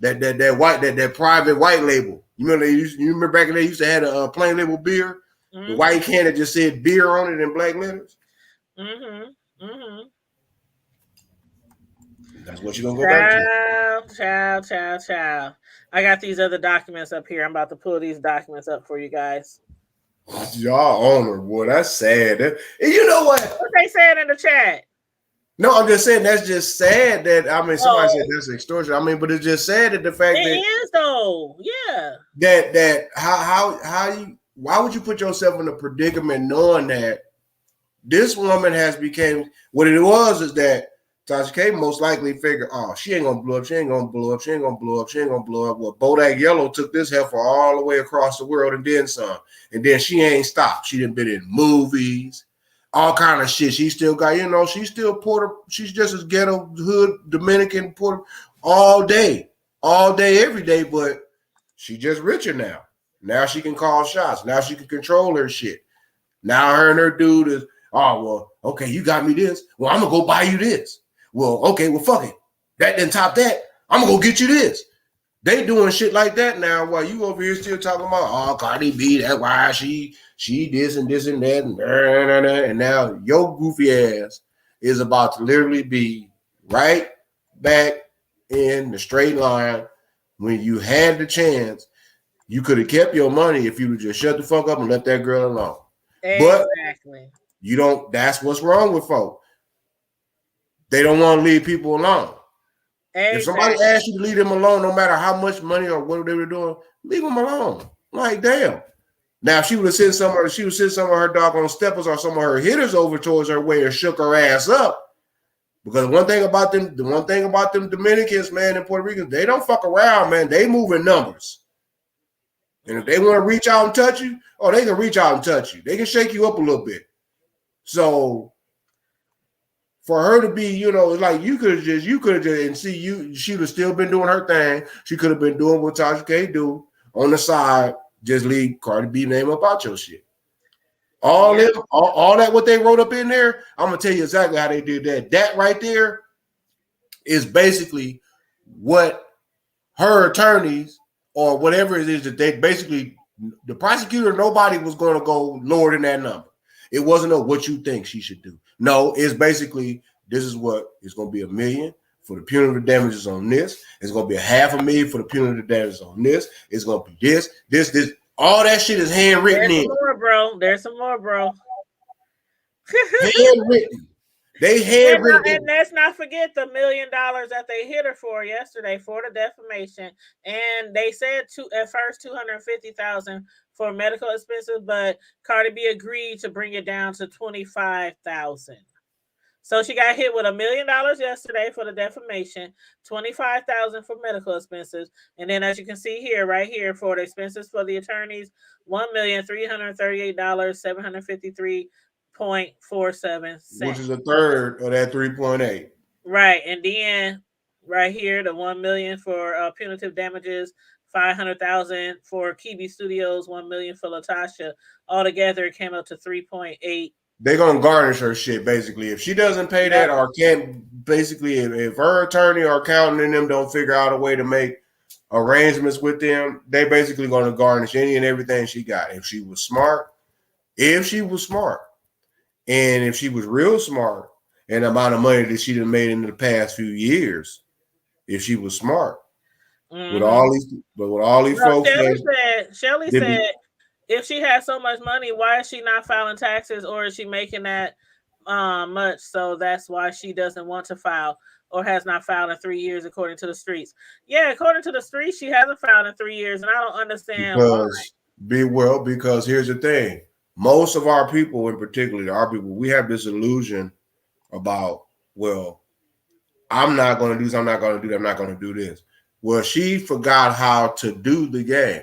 That private white label. You remember back in the day, used to have a plain label beer, the white can that just said beer on it in black letters. That's what you're gonna go back to. Child. I got these other documents up here. I'm about to pull these documents up for you guys. Y'all on her, boy. That's sad. And you know what? What they saying in the chat? No, I'm just saying that's just sad that somebody said Oh. that's extortion. But it's just sad that the fact It that is though. Yeah. that how you why would you put yourself in a predicament knowing that this woman has became what it was is that Tasha K most likely figured, oh, she ain't gonna blow up, she ain't gonna blow up, she ain't gonna blow up, she ain't gonna blow up. Well, Bodak Yellow took this heifer all the way across the world and then some. And then she ain't stopped. She done been in movies, all kind of shit. She still got, she's still Puerto, she's just as ghetto hood Dominican Puerto all day, every day, but she just richer now. Now she can call shots. Now she can control her shit. Now her and her dude is, oh, well, okay, you got me this. Well, I'm going to go buy you this. Well, okay, well, fuck it. That didn't top that. I'm going to go get you this. They doing shit like that now while you over here still talking about, oh, Cardi B, that's why she this and this and that. And now your goofy ass is about to literally be right back in the straight line when you had the chance. You could have kept your money if you would just shut the fuck up and let that girl alone. Exactly. But you don't, that's what's wrong with folk. They don't want to leave people alone. Exactly. If somebody asks you to leave them alone, no matter how much money or what they were doing, leave them alone. Like, damn. Now, if she would have sent some of her doggone steppers or some of her hitters over towards her way and shook her ass up. Because the one thing about them Dominicans, man, and Puerto Ricans, they don't fuck around, man. They move in numbers. And if they want to reach out and touch you, they can reach out and touch you. They can shake you up a little bit. So for her to be, like you could have just, and see she would have still been doing her thing. She could have been doing what Tasha K do on the side. Just leave Cardi B name up out your shit. All that what they wrote up in there, I'm gonna tell you exactly how they did that. That right there is basically what her attorneys or whatever it is that they basically, the prosecutor, nobody was going to go lower than that number. It wasn't what you think she should do. No, it's basically, this is what it's going to be $1 million for the punitive damages on this. It's going to be $500,000 for the punitive damages on this. It's going to be this. All that shit is handwritten in. There's some more, bro. Handwritten. They handwritten. And let's not forget the $1 million that they hit her for yesterday for the defamation. And they said at first $250,000 for medical expenses, but Cardi B agreed to bring it down to $25,000. So she got hit with $1 million yesterday for the defamation, $25,000 for medical expenses, and then as you can see here, right here, for the expenses for the attorneys, $1,338,753.47, which is a third of that 3.8. Right, and then right here, the $1 million for punitive damages, $500,000 for Kibi Studios, $1 million for Latasha. Altogether, it came up to 3.8. They're gonna garnish her shit basically. If she doesn't pay that or can't, basically, if her attorney or accountant and them don't figure out a way to make arrangements with them, they basically gonna garnish any and everything she got. If she was smart, and if she was real smart, and the amount of money that she done made in the past few years, if she was smart, with all these folks. Shelly said, if she has so much money, why is she not filing taxes, or is she making that much? So that's why she doesn't want to file, or has not filed in 3 years, according to the streets. Yeah, according to the streets, she hasn't filed in 3 years, and I don't understand why. Because here's the thing. Most of our people, in particular, we have this illusion about, well, I'm not going to do this, I'm not going to do that, I'm not going to do this. Well, she forgot how to do the game.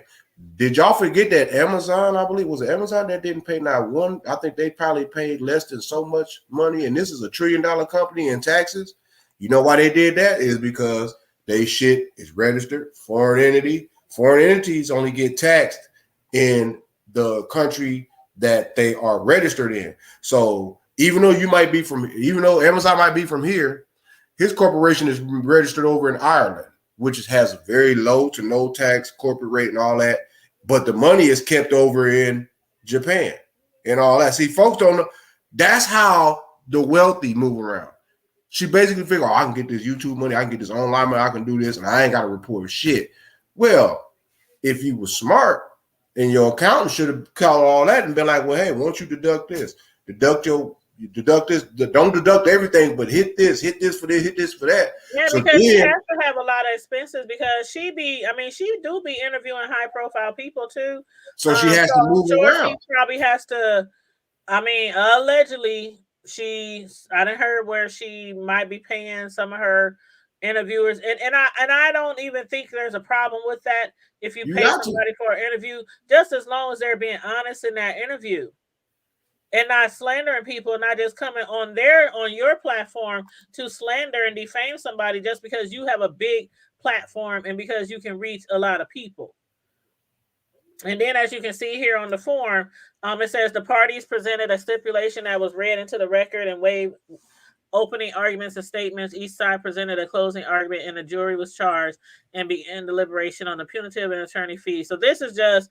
Did y'all forget that Amazon, I believe, was it Amazon that didn't pay not one? I think they probably paid less than so much money, and this is $1 trillion company in taxes. You know why they did that? Is because they shit is registered foreign entity. Foreign entities only get taxed in the country that they are registered in. So even though Amazon might be from here, his corporation is registered over in Ireland, which has a very low to no tax corporate rate and all that. But the money is kept over in Japan and all that. See, folks don't know. That's how the wealthy move around. She basically figured, I can get this YouTube money, I can get this online money, I can do this, and I ain't got to report shit. Well, if you were smart And your accountant should have called all that and been like, well, hey, won't you deduct this? Deduct this. Don't deduct everything, but hit this for this, hit this for that. Yeah, so because she has to have a lot of expenses because she do be interviewing high profile people too. So she has to move around. She probably has to. I mean, allegedly, I didn't heard where she might be paying some of her interviewers, and I don't even think there's a problem with that if you pay somebody for an interview, just as long as they're being honest in that interview and not slandering people, and not just coming on your platform to slander and defame somebody just because you have a big platform and because you can reach a lot of people. And then, as you can see here on the form, it says the parties presented a stipulation that was read into the record and waived opening arguments and statements. Each side presented a closing argument, and the jury was charged and began deliberation on the punitive and attorney fees. So this is just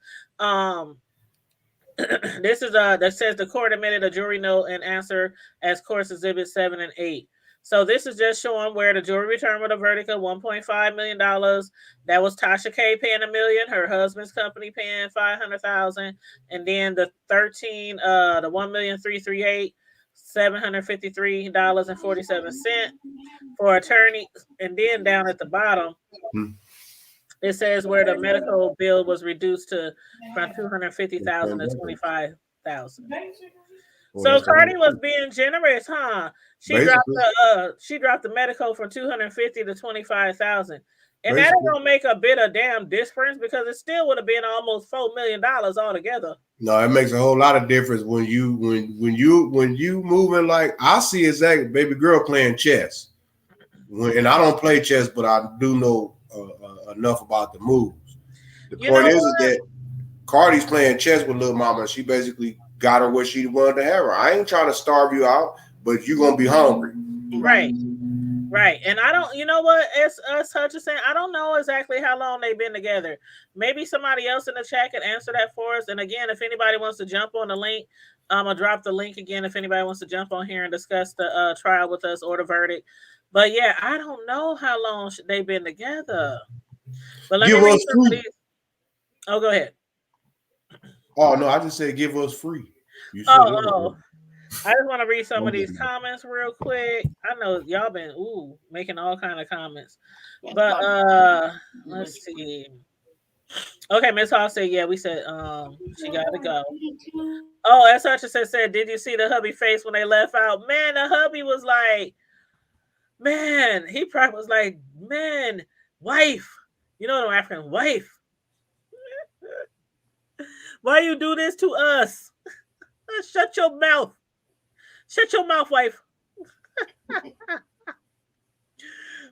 that says the court admitted a jury note and answer as courts exhibit 7 and 8. So this is just showing where the jury returned with a verdict of $1.5 million. That was Tasha K paying $1 million, her husband's company paying $500,000, and then the $1,338,753.47 for attorney. And then down at the bottom, it says where the medical bill was reduced from $250,000 to $25,000. So Cardi was being generous, huh? She dropped the medical from $250,000 to $25,000, and that ain't gonna make a bit of damn difference because it still would have been almost $4 million altogether. No, it makes a whole lot of difference when you moving like I see exactly baby girl playing chess, and I don't play chess, but I do know enough about the moves. The point is that Cardi's playing chess with Lil Mama, and she basically got her what she wanted to have her. I ain't trying to starve you out, but you're gonna be hungry. Right. And I don't, you know what? As Hutch is saying, I don't know exactly how long they've been together. Maybe somebody else in the chat can answer that for us. And again, if anybody wants to jump on the link, I'll drop the link again if anybody wants to jump on here and discuss the trial with us or the verdict. But yeah, I don't know how long they've been together. But let me read some of these. Oh, go ahead. Oh no, I just said give us free. I just want to read some of these comments real quick. I know y'all been making all kind of comments, but let's see. Okay, Miss Hall said, yeah, we said she got to go. Oh, as such said, did you see the hubby face when they left out? Man, the hubby was like, man, he probably was like, man, wife, you know the African wife. Why you do this to us? Shut your mouth. Shut your mouth, wife.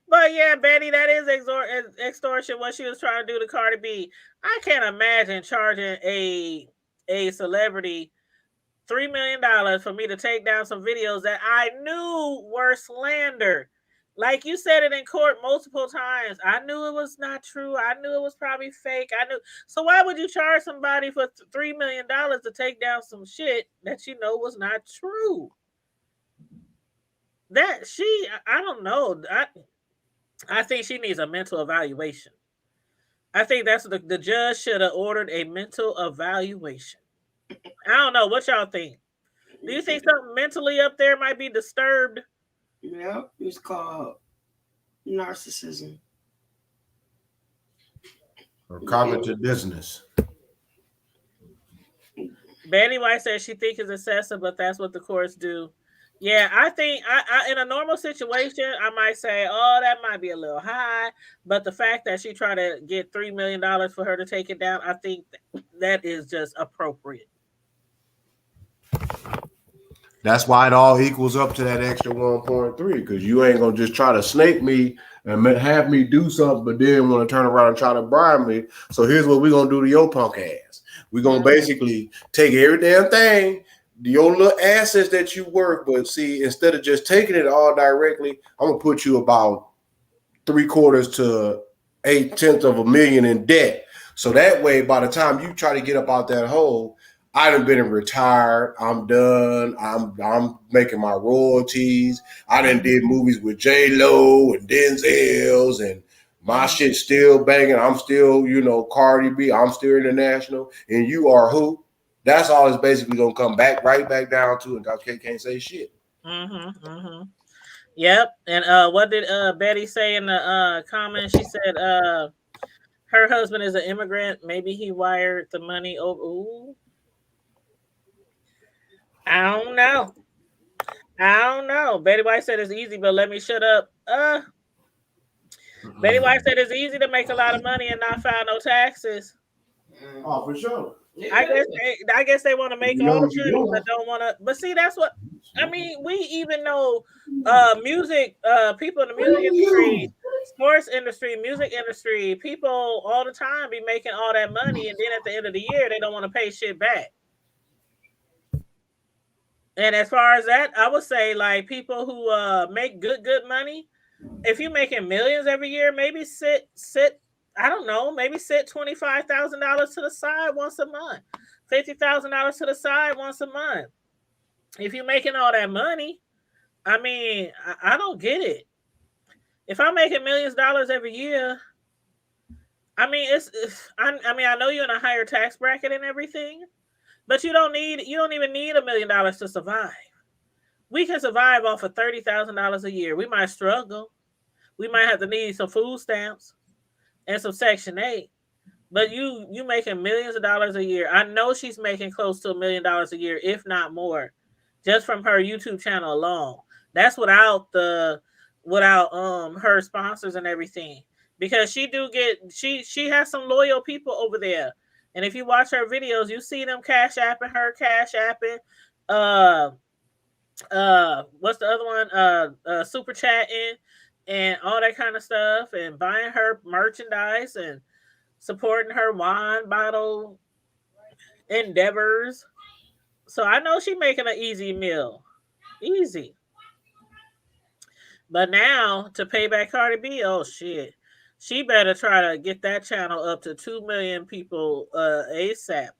But yeah, Betty, that is extortion, what she was trying to do to Cardi B. I can't imagine charging a celebrity $3 million for me to take down some videos that I knew were slander. Like you said it in court multiple times. I knew it was not true. I knew it was probably fake. I knew. So why would you charge somebody for $3 million to take down some shit that you know was not true? I don't know. I think she needs a mental evaluation. I think that's the judge should have ordered a mental evaluation. I don't know. What y'all think? Do you think something mentally up there might be disturbed? Yeah, it's called narcissism. Or cognitive dissonance. Betty White says she thinks it's excessive, but that's what the courts do. Yeah, I think I in a normal situation, I might say, oh, that might be a little high. But the fact that she tried to get $3 million for her to take it down, I think that is just appropriate. That's why it all equals up to that extra 1.3, because you ain't gonna just try to snake me and have me do something, but then want to turn around and try to bribe me. So here's what we're gonna do to your punk ass. We're gonna basically take every damn thing, your little assets that you work, but see, instead of just taking it all directly, I'm gonna put you about 3/4 to 8/10 of a million in debt. So that way, by the time you try to get up out that hole, I done been retired. I'm done. I'm making my royalties. I done did movies with J-Lo and Denzel's and My shit's still banging. I'm still, you know, Cardi B. I'm still international. And you are who? That's all it's basically going to come back right back down to. And Dr. K can't say shit. Yep. And what did Betty say in the comment? She said her husband is an immigrant. Maybe he wired the money over. Ooh. I don't know. Betty White said it's easy, but let me shut up. Betty White said it's easy to make a lot of money and not file no taxes. Oh, for sure. I guess they want to make all the money, but don't want to. But see, that's what I mean. We even know music, people in the music industry, sports industry, music industry, people all the time be making all that money, and then at the end of the year, they don't want to pay shit back. And as far as that, I would say like people who make good money, if you're making millions every year, maybe sit. I don't know, maybe sit $25,000 to the side once a month, $50,000 to the side once a month. If you're making all that money, I mean, I don't get it. If I'm making millions of dollars every year, I mean, I know you're in a higher tax bracket and everything, but you don't even need $1 million to survive. We can survive off of $30,000 a year. We might struggle. We might have to need some food stamps and some Section 8. But you making millions of dollars a year. I know she's making close to $1 million a year, if not more, just from her YouTube channel alone. That's without her sponsors and everything. Because she has some loyal people over there. And if you watch her videos, you see them cash apping her, what's the other one? Super chatting and all that kind of stuff, and buying her merchandise and supporting her wine bottle endeavors. So I know she's making an easy meal. Easy. But now to pay back Cardi B, oh shit. She better try to get that channel up to 2 million people ASAP.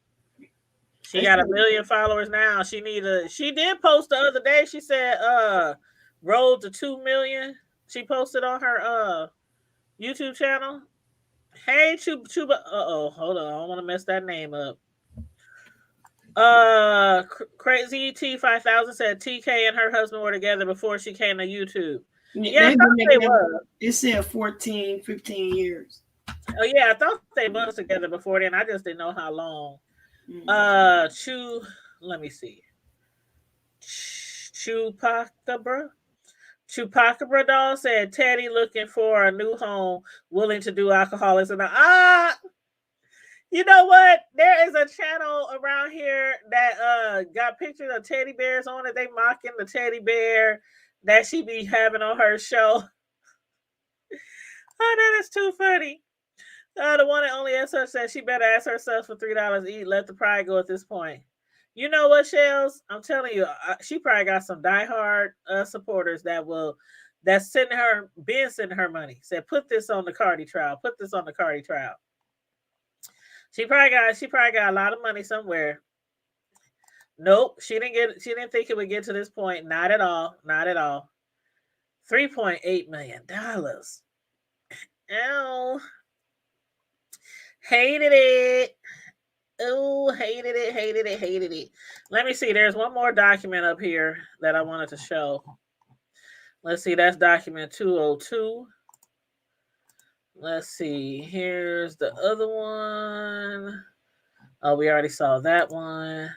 She got 1 million followers now. She did post the other day. She said road to 2 million. She posted on her YouTube channel. Hey Chuba. Hold on. I don't want to mess that name up. Crazy T5000 said TK and her husband were together before she came to YouTube. Yeah, I thought they were. It said 14, 15 years. Oh yeah, I thought they was together before then. I just didn't know how long. Let me see. Chupacabra doll said Teddy looking for a new home, willing to do alcoholics and you know what? There is a channel around here that got pictures of teddy bears on it. They mocking the teddy bear that she be having on her show. Oh, that is too funny. The one that only as such said she better ask herself for $3 to eat. Let the pride go at this point. You know what, Shells? I'm telling you, she probably got some diehard supporters that's sending her money. Said, put this on the Cardi trial. Put this on the Cardi trial. She probably got a lot of money somewhere. Nope, she didn't think it would get to this point. Not at all. $3.8 million. Ow. Hated it. Oh, hated it. Let me see. There's one more document up here that I wanted to show. Let's see. That's document 202. Let's see. Here's the other one. Oh, we already saw that one.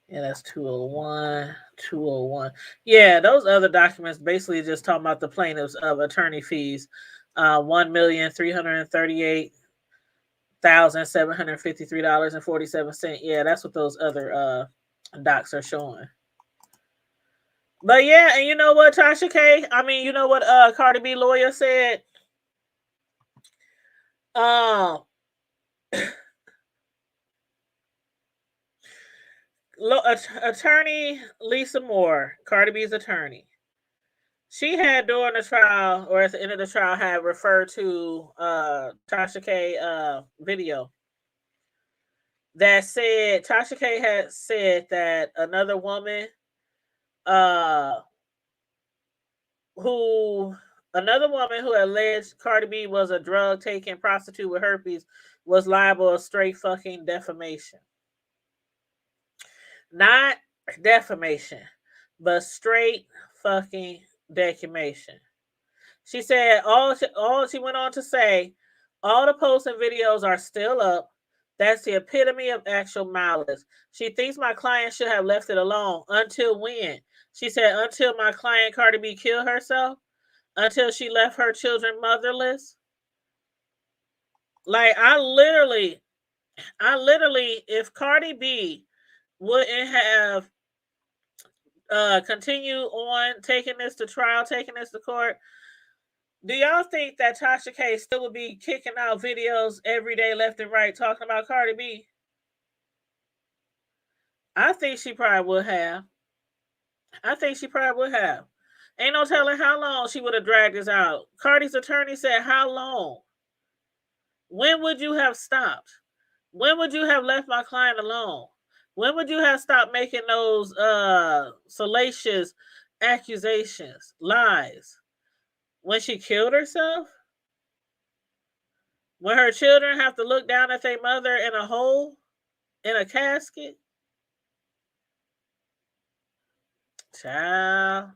Yeah, that's 201. Yeah, those other documents basically just talking about the plaintiffs of attorney fees. $1,338,753.47. Yeah, that's what those other docs are showing. But yeah, and you know what, Tasha K? I mean, you know what Cardi B lawyer said? Attorney Lisa Moore, Cardi B's attorney. She had during the trial, or at the end of the trial, had referred to Tasha K video that said Tasha K had said that another woman who Another woman who alleged Cardi B was a drug-taking prostitute with herpes was liable of straight fucking defamation. Not defamation, but straight fucking defamation. She said she went on to say, all the posts and videos are still up. That's the epitome of actual malice. She thinks my client should have left it alone. Until when? She said, until my client Cardi B killed herself? Until she left her children motherless? Like, I literally, if Cardi B wouldn't have continued on taking this to trial, taking this to court, do y'all think that Tasha K still would be kicking out videos every day, left and right, talking about Cardi B? I think she probably would have. Ain't no telling how long she would have dragged this out. Cardi's attorney said, how long? When would you have stopped? When would you have left my client alone? When would you have stopped making those salacious accusations, lies? When she killed herself? When her children have to look down at their mother in a hole, in a casket? Child.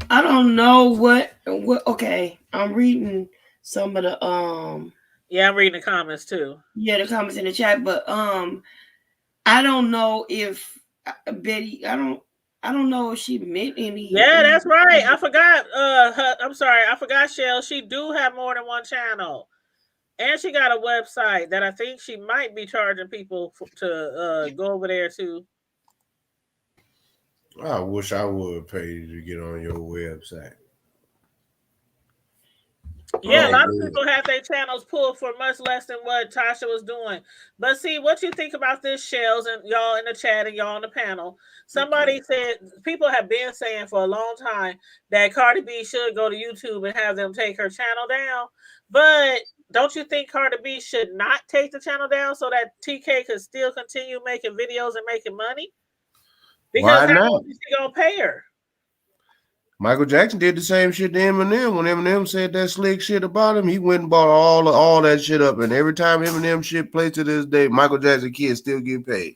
I don't know what. Okay, I'm reading some of the Yeah, I'm reading the comments too. Yeah, the comments in the chat, but I don't know if Betty. I don't know if she meant any. Yeah, that's right. I forgot. I'm sorry. I forgot, Shell. She do have more than one channel, and she got a website that I think she might be charging people to go over there too. I wish I would pay you to get on your website. Yeah, a lot of people have their channels pulled for much less than what Tasha was doing. But see, what you think about this, Shells, and y'all in the chat and y'all on the panel? Somebody said, people have been saying for a long time that Cardi B should go to YouTube and have them take her channel down. But don't you think Cardi B should not take the channel down so that TK could still continue making videos and making money? Because how much is he gonna pay her? Michael Jackson did the same shit to Eminem. When Eminem said that slick shit about him, he went and bought all that shit up. And every time Eminem shit plays to this day, Michael Jackson kids still get paid.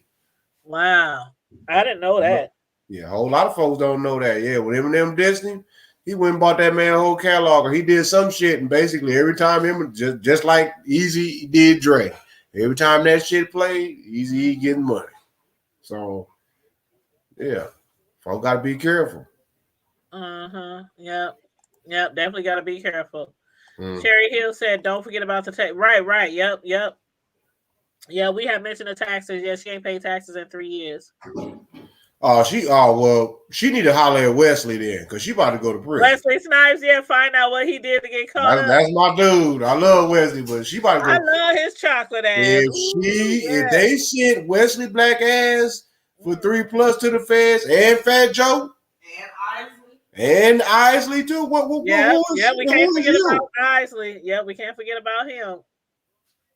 Wow. I didn't know that. Yeah, a whole lot of folks don't know that. Yeah, when Eminem dissed him, he went and bought that man a whole catalog, or he did some shit, and basically every time Eminem, just like Easy did Dre, every time that shit played, Easy getting money. So, yeah, folks got to be careful. Yep. Definitely got to be careful. Cherry Hill said, "Don't forget about the tax." Right. Yep. Yeah, we have mentioned the taxes. Yeah, she ain't paid taxes in 3 years. She need to holler at Wesley then, because she about to go to prison. Wesley Snipes, yeah, find out what he did to get caught up. That's my dude. I love Wesley, but she about to go. I love his chocolate ass. If they sent Wesley Black ass for 3+ to the feds and Fat Joe and Isley too. We can't forget about Isley. Yeah, we can't forget about him.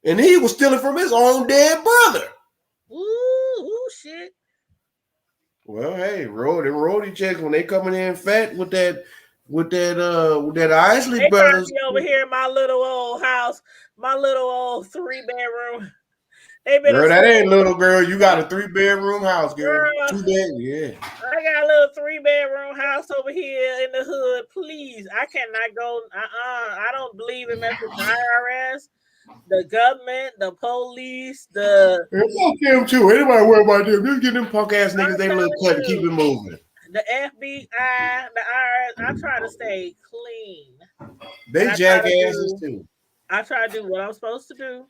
And he was stealing from his own dead brother. Ooh, shit. Well, hey, them roadie checks when they coming in fat with that Isley they brothers. Be over here in my little old house, my little old 3-bedroom. Girl, that ain't little, girl. You got a 3-bedroom house, girl. 2 bed, yeah. I got a little 3-bedroom house over here in the hood. Please, I cannot go. I don't believe in messing with the IRS, the government, the police, the. Fuck them too. Anybody worry about them? Just get them punk ass niggas they little cut and keep it moving. The FBI, the IRS. I try to stay clean. They jackasses too. I try to do what I'm supposed to do.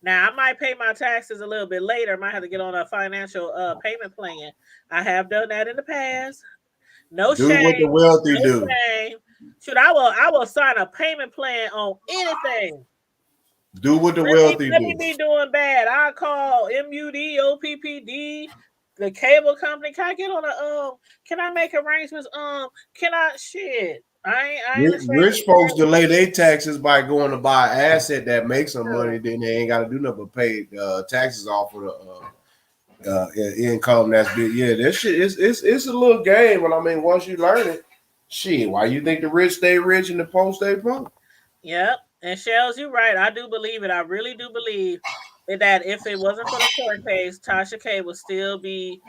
Now, I might pay my taxes a little bit later. I might have to get on a financial payment plan. I have done that in the past. No shame. Do what the wealthy do. Shame. Shoot, I will sign a payment plan on anything. Do what the wealthy do. Let me be doing bad. I'll call MUD, OPPD, the cable company. Can I get on a can I make arrangements? Can I shit? Rich folks delay their taxes by going to buy an asset that makes some money, then they ain't got to do nothing but pay taxes off of income that's big. Yeah, that shit it's a little game, but I mean, once you learn it, shit, why you think the rich stay rich and the poor stay poor? Yep. And Shells, you're right. I do believe it. I really do believe that if it wasn't for the court case, Tasha K would still be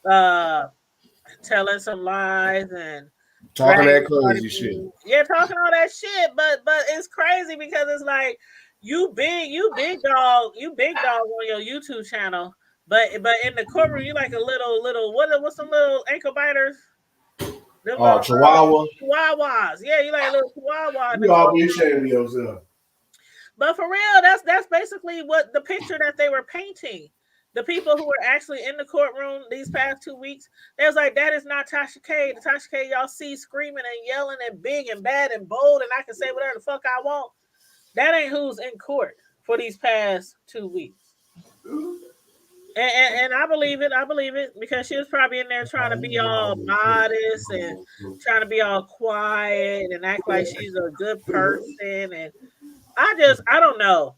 telling some lies and Talking dragging that Cardi crazy shit. B. Yeah, talking all that shit. But it's crazy because it's like you big dog on your YouTube channel. But in the courtroom, you like a little what's some little ankle biters? Them Oh, little Chihuahua. chihuahuas. Yeah, you like a little chihuahua in the You all be courtroom. ashamed of yourself. But for real, that's basically what the picture that they were painting. The people who were actually in the courtroom these past 2 weeks, they was like, that is not Tasha K. The Tasha K y'all see screaming and yelling and big and bad and bold, and I can say whatever the fuck I want. That ain't who's in court for these past 2 weeks. And I believe it because she was probably in there trying to be all modest and trying to be all quiet and act like she's a good person. And I don't know.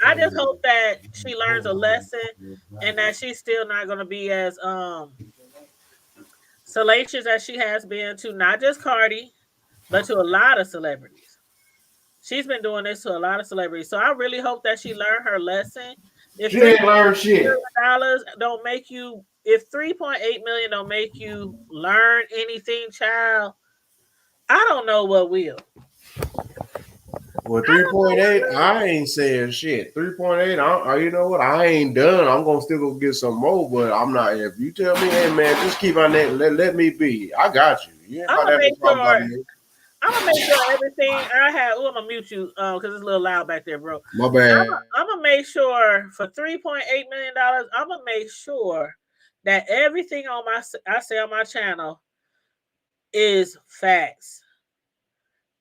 I just hope that she learns a lesson and that she's still not going to be as salacious as she has been to not just Cardi, but to a lot of celebrities. She's been doing this to a lot of celebrities. So I really hope that she learned her lesson. If She ain't learned shit. $3 don't make you, if 3.8 million don't make you learn anything, child, I don't know what will. Well, 3.8, I ain't saying shit. 3.8, you know what? I ain't done. I'm gonna still go get some more, but I'm not. If you tell me, hey man, just keep my name, let me be. I got you. You ain't about to have no problem about me. I'm gonna make sure everything I have. Oh, I'm gonna mute you because it's a little loud back there, bro. My bad. I'm gonna make sure for $3.8 million. I'm gonna make sure that everything on I say on my channel is facts.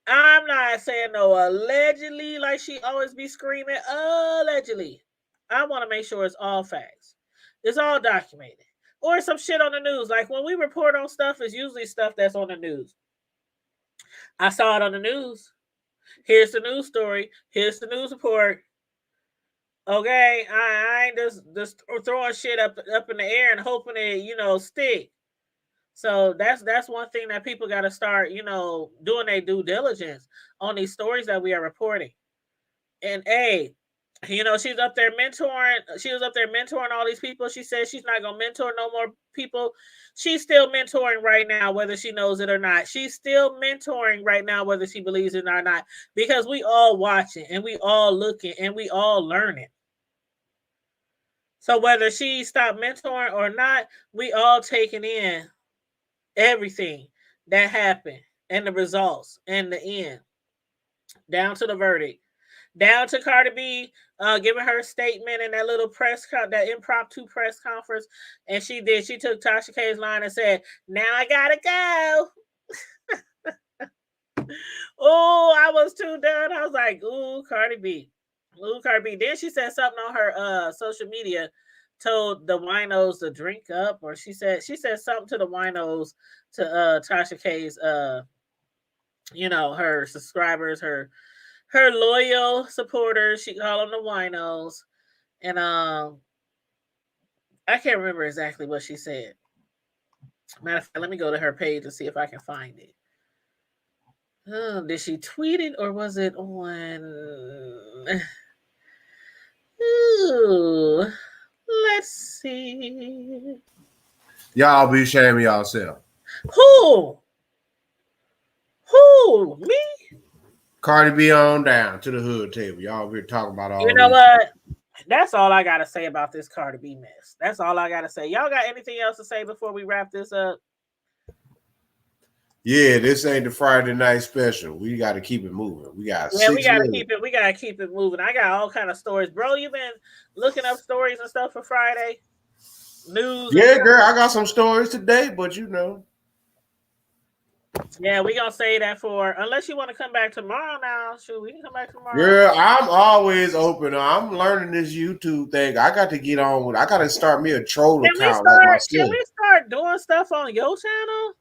I'm not saying no allegedly like she always be screaming allegedly. I want to make sure it's all facts. It's all documented. Or some shit on the news. Like when we report on stuff, it's usually stuff that's on the news. I saw it on the news. Here's the news story. Here's the news report. Okay, I ain't just throwing shit up in the air and hoping it, stick. So that's one thing that people got to start, doing their due diligence on these stories that we are reporting. And she's up there mentoring. She was up there mentoring all these people. She says she's not gonna mentor no more people. She's still mentoring right now, whether she knows it or not. She's still mentoring right now, whether she believes it or not, because we all watching and we all looking and we all learning. So whether she stopped mentoring or not, we all taking in everything that happened and the results and the end, down to the verdict, down to Cardi B giving her statement in that little that impromptu press conference. And she took Tasha K's line and said, now I gotta go. Oh, I was too done. I was like, ooh, Cardi B. Ooh, Cardi B. Then she said something on her social media, told the winos to drink up, or she said something to the winos, to Tasha K's her subscribers, her loyal supporters. She called them the winos. And I can't remember exactly what she said. Matter of fact, let me go to her page and see if I can find it. Oh, did she tweet it or was it on? Ooh, let's see. Y'all be ashamed of yourself. Who? Me? Cardi B on down to the hood table. Y'all be talking about all. You know what? That's all I gotta say about this Cardi B mess. That's all I gotta say. Y'all got anything else to say before we wrap this up? Yeah, this ain't the Friday night special. We got to keep it moving. We got we gotta keep it. We gotta keep it moving. I got all kind of stories, bro. You been looking up stories and stuff for Friday news? Yeah, girl, I got some stories today, but Yeah, we gonna say that for unless you want to come back tomorrow. Now, shoot, we can come back tomorrow. Girl, I'm always open. I'm learning this YouTube thing. I got to get on with. I got to start me a troll account like myself. Can we start doing stuff on your channel?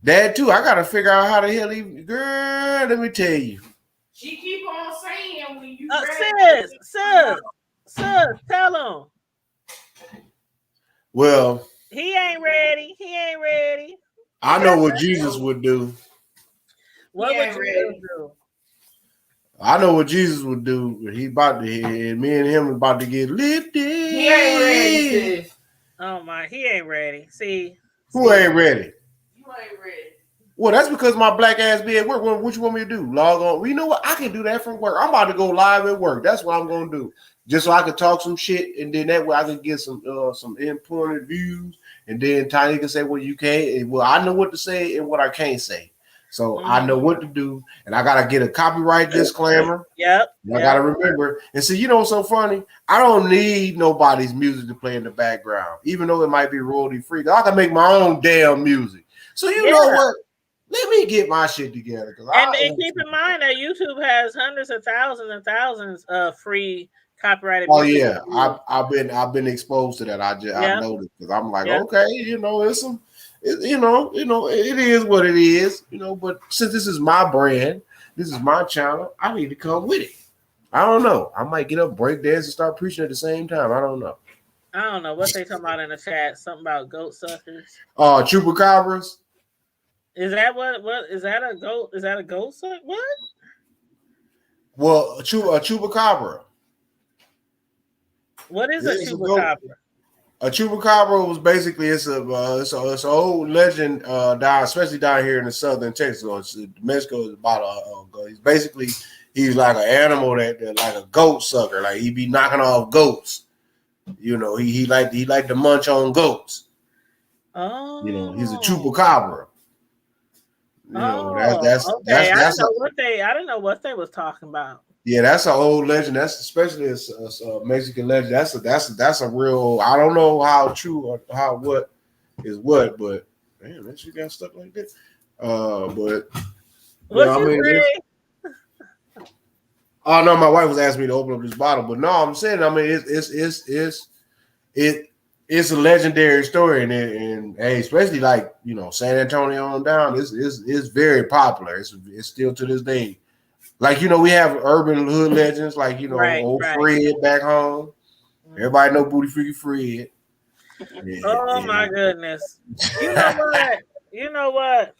That too. I gotta figure out how the hell he. Girl, let me tell you. She keep on saying when you. Sis, tell him. Well, He ain't ready. He ain't ready. I know what Jesus would do. What would Jesus do? I know what Jesus would do. He about to, me and him about to get lifted. He ain't ready, sis. Oh my, he ain't ready. See, Who ain't ready? You ain't ready. Well, that's because my black ass be at work. What you want me to do? Log on. Well, you know what? I can do that from work. I'm about to go live at work. That's what I'm gonna do. Just so I can talk some shit, and then that way I can get some important views, and then Tiny can say what you can't. Well, I know what to say and what I can't say, so I know what to do, and I gotta get a copyright disclaimer. Yep. I gotta remember. And see, you know what's so funny? I don't need nobody's music to play in the background, even though it might be royalty free. I can make my own damn music. So you know what? Let me get my shit together. And keep in mind that YouTube has hundreds of thousands of free copyrighted music. Oh yeah, I've been exposed to that. I noticed because I'm like, okay, you know, it is what it is, you know. But since this is my brand, this is my channel, I need to come with it. I don't know. I might get up, break dance, and start preaching at the same time. I don't know. I don't know what they talking about in the chat. Something about goat suckers. Chupacabras. Is that what is that a goat? Is that a goat suck? What? Well, a chupacabra. What is a chupacabra? A chupacabra was basically it's an old legend down, especially down here in the southern Texas. Mexico is about he's like an animal that like a goat sucker. Like he be knocking off goats. You know, he like to munch on goats. Oh, you know, he's a chupacabra. You know, that's okay. I didn't know what they was talking about. Yeah, that's an old legend. That's especially a Mexican legend. That's a real. I don't know how true or how what is what, but man, that shit got stuck like that. But what you say? Oh no, my wife was asking me to open up this bottle, but no, I'm saying, I mean, it's a legendary story, and hey, especially like, you know, San Antonio on down, it's very popular. It's still to this day. Like, you know, we have urban hood legends, like, you know, old Fred back home. Everybody know Booty Freaky Fred. My goodness. You know what? You know what?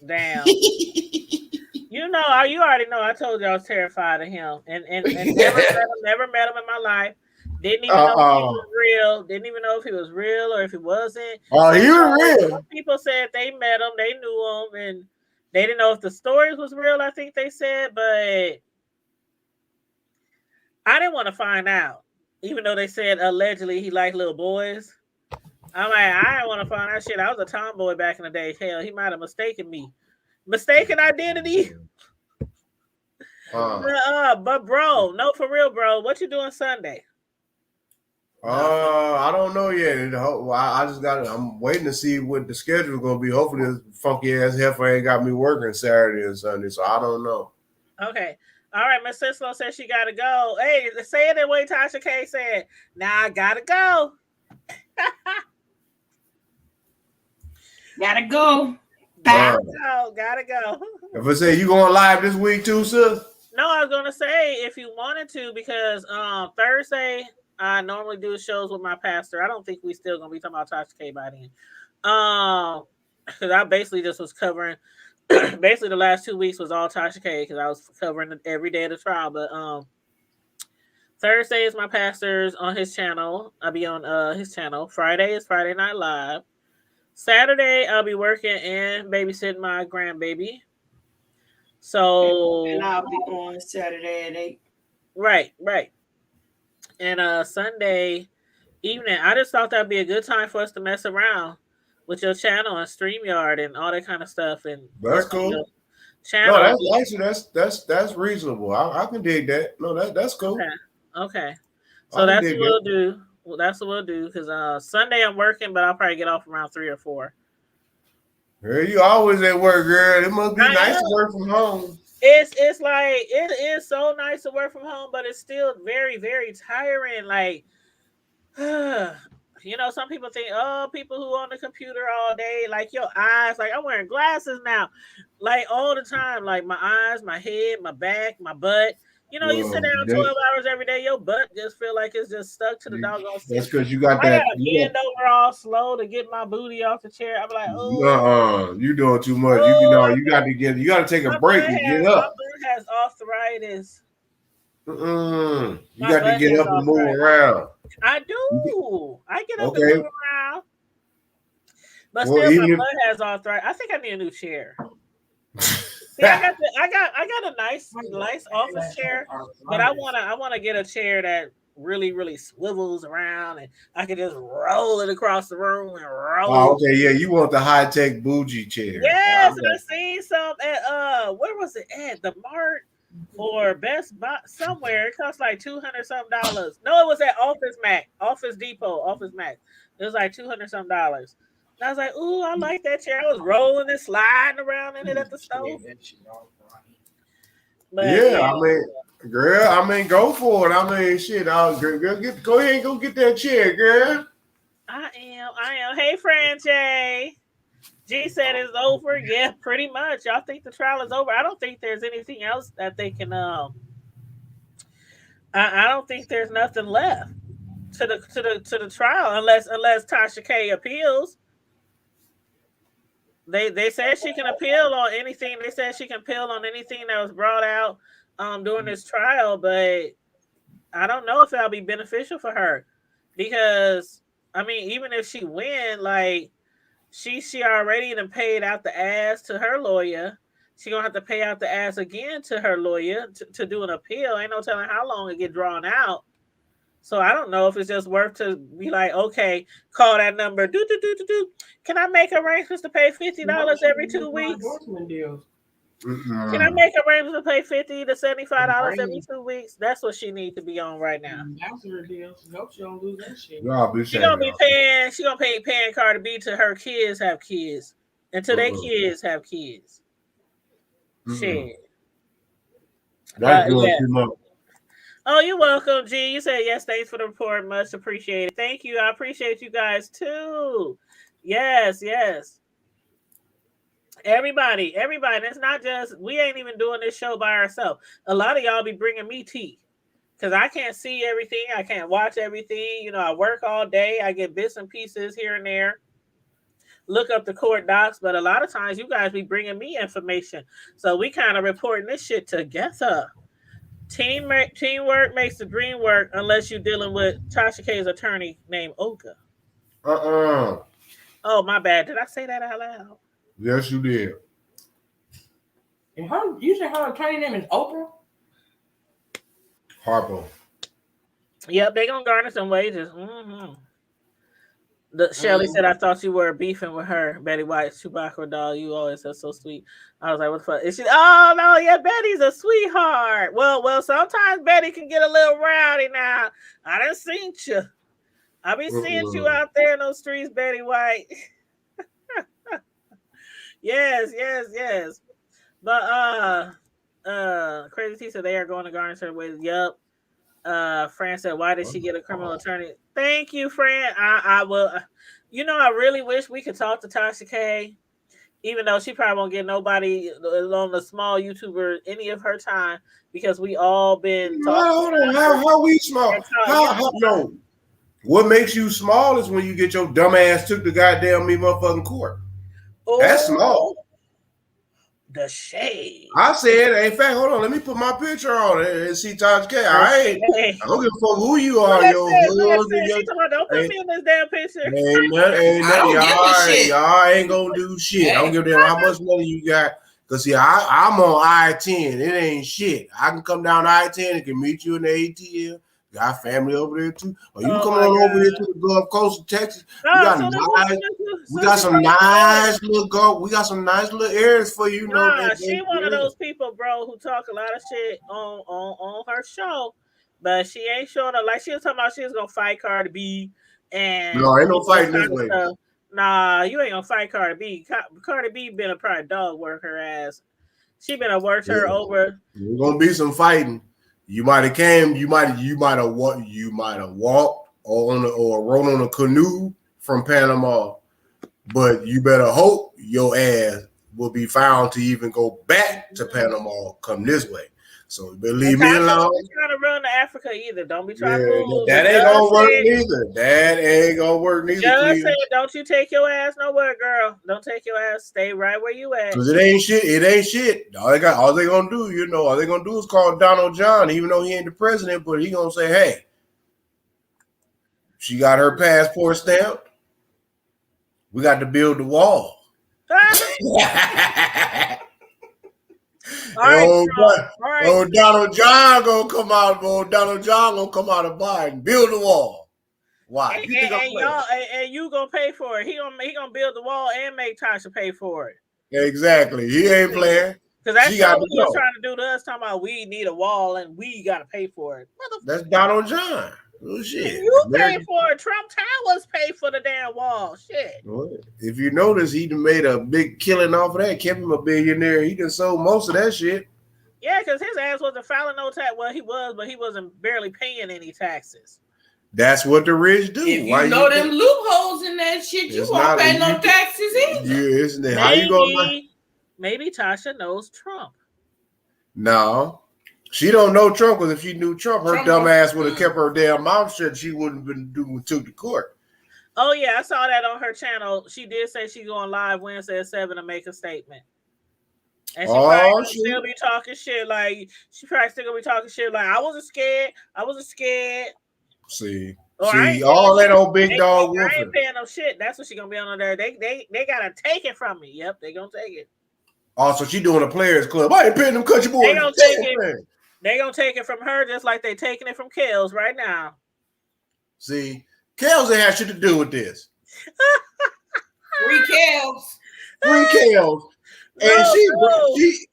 Damn. You know, you already know. I told you I was terrified of him, and never met him in my life. Didn't even know if he was real. Didn't even know if he was real or if he wasn't. Oh, he was real. People said they met him, they knew him, and they didn't know if the stories was real. I think they said, but I didn't want to find out. Even though they said allegedly he liked little boys, I'm like, I didn't want to find out shit. I was a tomboy back in the day. Hell, he might have mistaken identity. But bro, no, for real, bro. What you doing Sunday? I don't know yet. I just I'm waiting to see what the schedule is gonna be. Hopefully, this funky ass heifer ain't got me working Saturday and Sunday, so I don't know. Okay. All right, Miss Sislo says she gotta go. Hey, say it the way Tasha K said. Now I gotta go. Gotta go. Gotta go. If I say you going live this week too, sis? No, I was gonna say if you wanted to, because Thursday I normally do shows with my pastor. I don't think we still gonna be talking about Tasha K by then. Because I basically just was covering. Basically, the last 2 weeks was all Tasha K because I was covering every day of the trial. But Thursday is my pastor's on his channel. I'll be on his channel. Friday is Friday Night Live. Saturday I'll be working and babysitting my grandbaby. So and I'll be on Saturday at 8. Right. And Sunday evening, I just thought that'd be a good time for us to mess around with your channel and StreamYard and all that kind of stuff. And that's cool. Channel. No, that's reasonable. I can dig that. No, that's cool. Okay. So that's what we'll do. Well, that's what we'll do because Sunday I'm working, but I'll probably get off around 3 or 4. Girl, you always at work, girl. It must be nice to work from home. It's like it is so nice to work from home, but it's still very, very tiring. Like, you know, some people think, people who on the computer all day, like your eyes, like I'm wearing glasses now, like all the time, like my eyes, my head, my back, my butt. You know, you sit down 12 hours every day, your butt just feel like it's just stuck to the doggone seat. That's because you got I that. gotta bend over all slow to get my booty off the chair. I'm like, oh, you doing too much. You got to take a break and get up. My butt has arthritis. You got to get up and move around. I do. I get up and move around. But Well, still, my butt has arthritis. I think I need a new chair. See, I got a nice office chair, but I wanna get a chair that really, really swivels around and I can just roll it across the room and roll. Oh, okay, yeah, you want the high tech bougie chair? Yes, and I seen some at where was it at? The Mart or Best Buy somewhere. It cost like $200 something. No, it was at Office Depot. It was like $200 something. And I was like, ooh, I like that chair. I was rolling and sliding around in it at the stove. But, yeah, I mean, go for it. I mean, shit, girl, go ahead and go get that chair, girl. I am. Hey, Fran J. G said it's over. Yeah, pretty much. Y'all think the trial is over? I don't think there's anything else that they can. I don't think there's nothing left to the trial unless Tasha K appeals. They said she can appeal on anything. They said she can appeal on anything that was brought out during this trial, but I don't know if that'll be beneficial for her because I mean, even if she win, like she already done paid out the ass to her lawyer. She gonna have to pay out the ass again to her lawyer to do an appeal. Ain't no telling how long it get drawn out. So I don't know if it's just worth to be like, okay, call that number. Can I make arrangements to pay $50 every 2 weeks? Can I make arrangements to pay $50 to $75 every 2 weeks? That's what she needs to be on right now. Hope she don't lose that shit. She gonna be paying. She gonna paying Cardi B till her kids have kids, until their kids have kids. Shit. That's doing too much. Oh, you're welcome, G. You said yes. Thanks for the report. Much appreciated. Thank you. I appreciate you guys too. Yes. Everybody. It's not just, we ain't even doing this show by ourselves. A lot of y'all be bringing me tea because I can't see everything. I can't watch everything. You know, I work all day. I get bits and pieces here and there. Look up the court docs, but a lot of times you guys be bringing me information. So we kind of reporting this shit together. Teamwork makes the dream work unless you're dealing with Tasha K's attorney named Olga. Oh, my bad. Did I say that out loud? Yes, you did. And you said her attorney name is Oprah? Harpo. Yep, they gonna garnish some wages. Shelly said, I thought you were beefing with her. Betty White, Chewbacca doll, you always are so sweet. I was like, what the fuck? Is she? Oh, no, yeah, Betty's a sweetheart. Well, sometimes Betty can get a little rowdy now. I done seen you. I be seeing you out there in those streets, Betty White. Yes. But, Crazy T said they are going to garnish her wages. Yup. Fran said, why did she get a criminal attorney? Thank you, Fran. I will. You know, I really wish we could talk to Tasha K, even though she probably won't get nobody on the small YouTuber any of her time because we all been talking. How we small? How no? What makes you small is when you get your dumb ass took to goddamn motherfucking court. That's small. The shade. I said, in fact, hold on, let me put my picture on it and see Tasha K. I don't give a fuck who you are, don't put me in this damn picture. Y'all ain't gonna do shit. I don't give a damn how much money you got. Cause see, I'm on I-10. It ain't shit. I can come down I-10 and can meet you in the ATL. Got family over there too. Or you come on over here to the Gulf Coast of Texas. We got some nice little areas for you. She one of those people, bro, who talk a lot of shit on her show, but she ain't showing up. Like she was talking about she was gonna fight Cardi B, and no, ain't no fighting this way. Nah, you ain't gonna fight Cardi B. Cardi B been a probably dog work her ass. She been a work her over. There's gonna be some fighting. You might have came. You might have walked or rode on a canoe from Panama, but you better hope your ass will be found to even go back to Panama. Come this way. So you better leave me alone. Don't be trying to run to Africa either. Don't be trying to move. That ain't gonna work neither. That ain't gonna work neither. Judge said, don't you take your ass nowhere, girl. Don't take your ass. Stay right where you at. Because it ain't shit. It ain't shit. All they gonna do, all they gonna do is call Donald John, even though he ain't the president, but he gonna say, hey, she got her passport stamped. We got to build the wall. Donald John gonna come out. Donald John gonna come out of Biden, build the wall. Why? And you gonna pay for it. He gonna build the wall and make Tasha pay for it. Exactly. He ain't playing. Because that's what he was trying to do to us. Talking about we need a wall and we gotta pay for it. That's Donald John. Oh, shit. You pay for it. Trump Towers pay for the damn wall. Shit. If you notice, he made a big killing off of that. Kept him a billionaire. He done sold most of that shit. Yeah, because his ass wasn't filing no tax. Well, he was, but he wasn't barely paying any taxes. That's what the rich do. If you know them loopholes in that shit, you won't pay no taxes either. Yeah, isn't it? How you gonna? Maybe Tasha knows Trump. No. She don't know Trump because if she knew Trump, her dumb ass would have kept her damn mouth shut. She wouldn't have been took to court. Oh, yeah, I saw that on her channel. She did say she's going live Wednesday at 7 to make a statement. And she probably still be talking shit like, I wasn't scared. See, all that old big dog wolfing. I ain't paying no shit. That's what she gonna be on there. They gotta take it from me. Yep, they gonna take it. Also, she doing a players club. I ain't paying them country boys. They gonna take it from her just like they taking it from Kels right now. See, Kels ain't had shit to do with this. Free Kels. And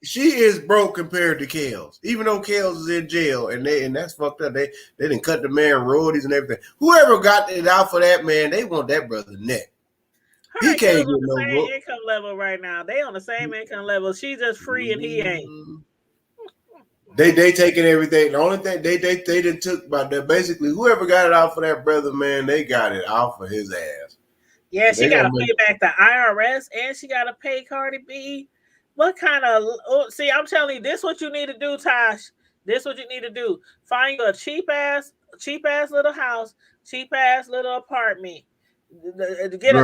she is broke compared to Kels. Even though Kels is in jail and that's fucked up. They didn't cut the man royalties and everything. Whoever got it out for that man, they want that brother neck. He can't get no book. Income level right now. They on the same income level. She's just free and he ain't. They taking everything. The only thing they done took about that, basically whoever got it out for that brother, man, they got it out for his ass. Yeah, she got to pay back the IRS and she got to pay Cardi B. What kind of, see, I'm telling you, this is what you need to do, Tosh. This is what you need to do. Find you a cheap ass little house, cheap ass little apartment. Bro,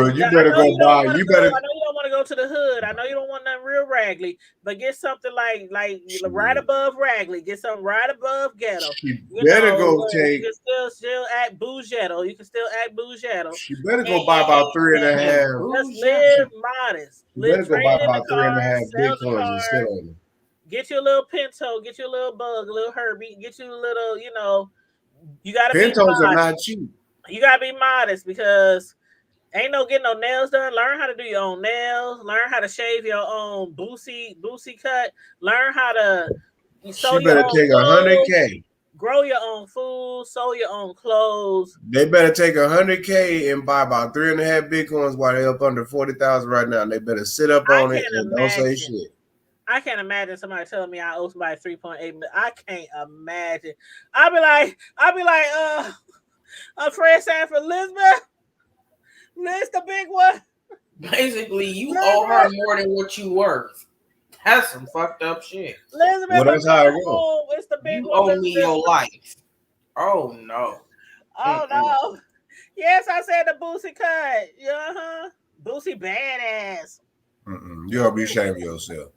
you better go buy. I know you don't want to go to the hood. I know you don't want nothing real raggedy, but get something like right above raggedy. Get something right above ghetto. You better go take. You can still act bougetto. You can still act bougetto. She better go buy about 3.5. Just live modest. You better go buy about 3.5 Bitcoins and sit on them. Get you a little Pinto. Get you a little Bug, a little Herbie. Get you a little, you gotta be Pintos modest. are not cheap. You gotta be modest because ain't no getting no nails done. Learn how to do your own nails. Learn how to shave your own boosie cut. Learn how to sew your own take $100K. Grow your own food. Sew your own clothes. They better take $100K and buy about 3.5 Bitcoins while they're up under 40,000 right now. And they better sit up on it and don't say shit. I can't imagine somebody telling me I owe somebody 3.8 million. I can't imagine. I'll be like, Fred Sanford, Elizabeth, the big one. Basically, you owe her more than what you worth. That's some fucked up shit. Elizabeth, well, that's how it goes. It's the big you one. You owe me your life. Oh no. Oh no. Yes, I said the Boosie cut. Boosie badass. You ought to be ashamed of yourself.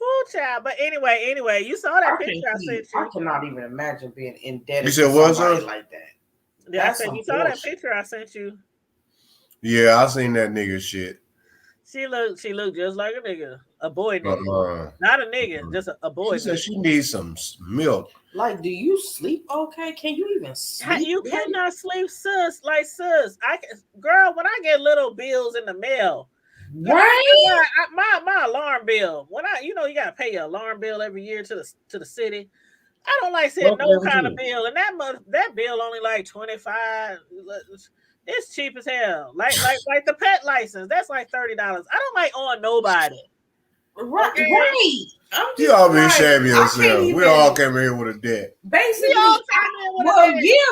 Ooh, child. But anyway, you saw that picture I sent you. I cannot even imagine being indebted you said to somebody like that. Yeah, I said you saw that picture I sent you. Yeah, I seen that nigga shit. She looked just like a nigga. A boy nigga. Not a nigga, just a boy. She said she needs some milk. Like, do you sleep okay? Can you even sleep? You cannot sleep, sis. Like, sis. Girl, when I get little bills in the mail, right? My alarm bill. When you gotta pay your alarm bill every year to the city. I don't like seeing no kind of bill, and that bill only like $25. It's cheap as hell. Like the pet license, that's like $30. I don't like owing nobody. Right. Okay. Right. You all be ashamed of yourself. We all came here with a debt. Basically,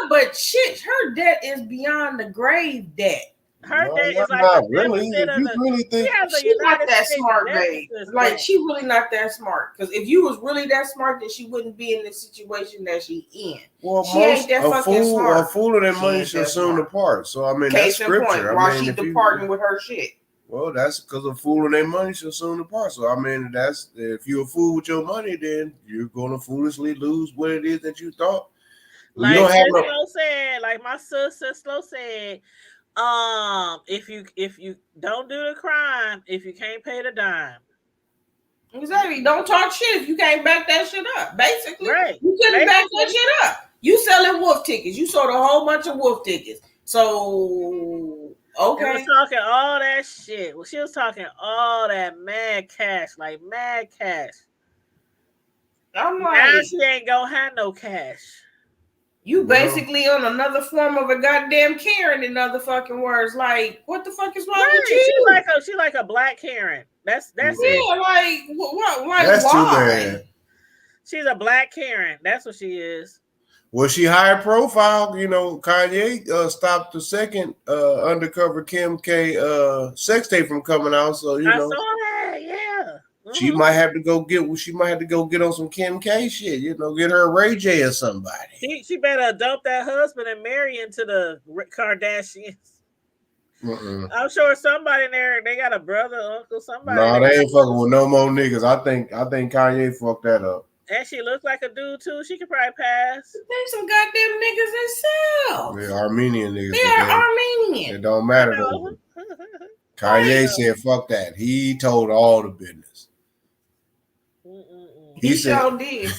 but shit, her debt is beyond the grave debt. Her No, dad is like not a really. deficit If of you the. really She think has a She's not United that States smart, babe. deficit. Like, she really not that smart. Because if you was really that smart, then she wouldn't be in the situation that she in. well, She ain't that fucking smart. A fool of their She money ain't shall that soon smart. depart. So I mean, Case that's in point, scripture. while I mean, she if departing with her shit. well, that's because a fool of their money shall soon depart. So I mean, that's if you're a fool with your money, then you're gonna foolishly lose what it is that you thought. You Like don't have Sis no. Slow said, like my sister Slow said, if you don't do the crime, if you can't pay the dime. Exactly. Don't talk shit if you can't back that shit up. Basically, Right. you couldn't back that shit up. You selling wolf tickets. You sold a whole bunch of wolf tickets. So They was talking all that shit. Well, she was talking all that mad cash, like mad cash. I'm Now like, she ain't gonna have no cash. you basically on another form of a goddamn Karen, in other fucking words. Like, what the fuck is wrong with you? She's like a black Karen. That's Yeah, it. like what? Like, That's why? too bad. She's a black Karen. That's what she is. Well, she high profile. You know, Kanye stopped the second undercover Kim K sex tape from coming out. So you I know, saw that. Yeah. she might have to go get. She might have to go get on some Kim K shit. You know, get her a Ray J or somebody. She better dump that husband and marry into the Kardashians. I'm sure somebody in there. They got a brother, uncle, somebody. No, they ain't fucking with no more niggas. I think Kanye fucked that up. And she looks like a dude too. She could probably pass. They some goddamn niggas themselves. They're Armenian niggas. They are Armenian. It don't matter though. Kanye said, "Fuck that." He told all the business. He sure did.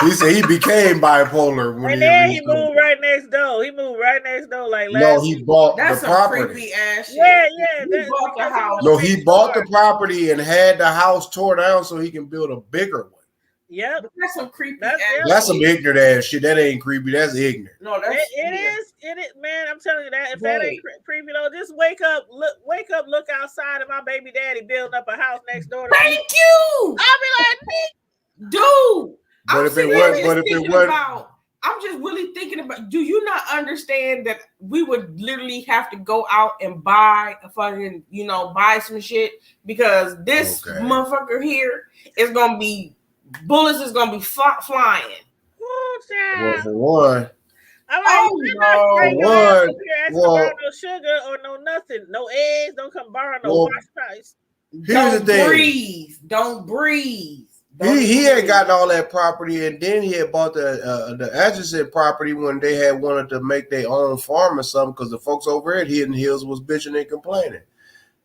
He said he became bipolar when and then he moved right next door. He moved right next door. Like he bought that's the property. Creepy ass shit. Yeah. He bought the house. No, he bought the property and had the house tore down so he can build a bigger one. Yep, but that's some creepy. That's some ignorant ass shit. That ain't creepy. That's ignorant. No, that's it is. It is, man. I'm telling you that. If that ain't creepy though, just wake up, look outside, and my baby daddy building up a house next door. Thank you. I'll be like, dude. But if it was, I'm just really thinking about. Do you not understand that we would literally have to go out and buy a fucking, buy some shit because this motherfucker here is gonna be bullets is gonna be flying. Well, for one. I'm like, no sugar or no nothing, no eggs. Don't come borrow no wash price. Here's the thing. Don't breathe. He had gotten all that property, and then he had bought the adjacent property when they had wanted to make their own farm or something because the folks over at Hidden Hills was bitching and complaining.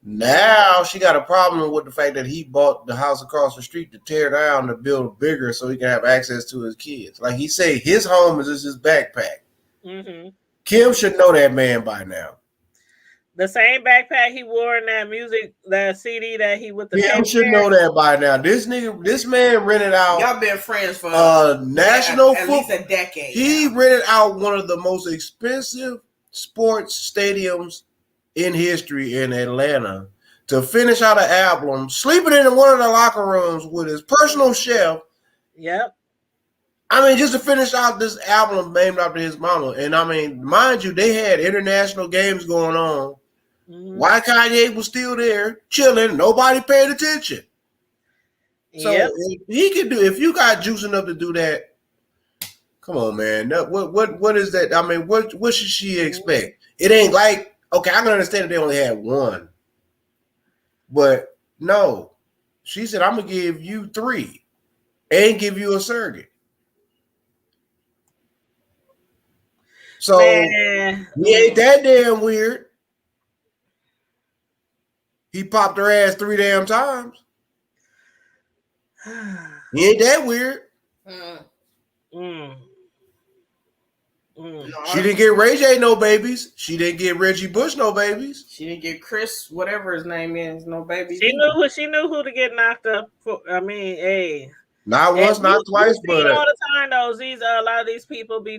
Now she got a problem with the fact that he bought the house across the street to tear down to build bigger so he can have access to his kids. Like he said, his home is just his backpack. Mm-hmm. Kim should know that man by now. The same backpack he wore in that CD that he with the. Kim should know that by now. This man rented out. Y'all been friends for national at least a decade. He rented out one of the most expensive sports stadiums in history in Atlanta to finish out an album, sleeping in one of the locker rooms with his personal chef. Yep. I mean, just to finish out this album named after his mama. And I mean, mind you, they had international games going on. Mm-hmm. Why Kanye was still there, chilling, nobody paid attention. So if he could if you got juice enough to do that, come on, man. What is that? I mean, what should she expect? It ain't like, okay, I can understand if they only had one. But no. She said, I'm gonna give you 3 and give you a surrogate. So he ain't that damn weird. He popped her ass 3 damn times. He ain't that weird. She didn't get Ray J no babies. She didn't get Reggie Bush no babies. She didn't get Chris, whatever his name is, no babies. She knew who to get knocked up for. I mean, hey. Not once, not twice, but all the time though. A lot of these people be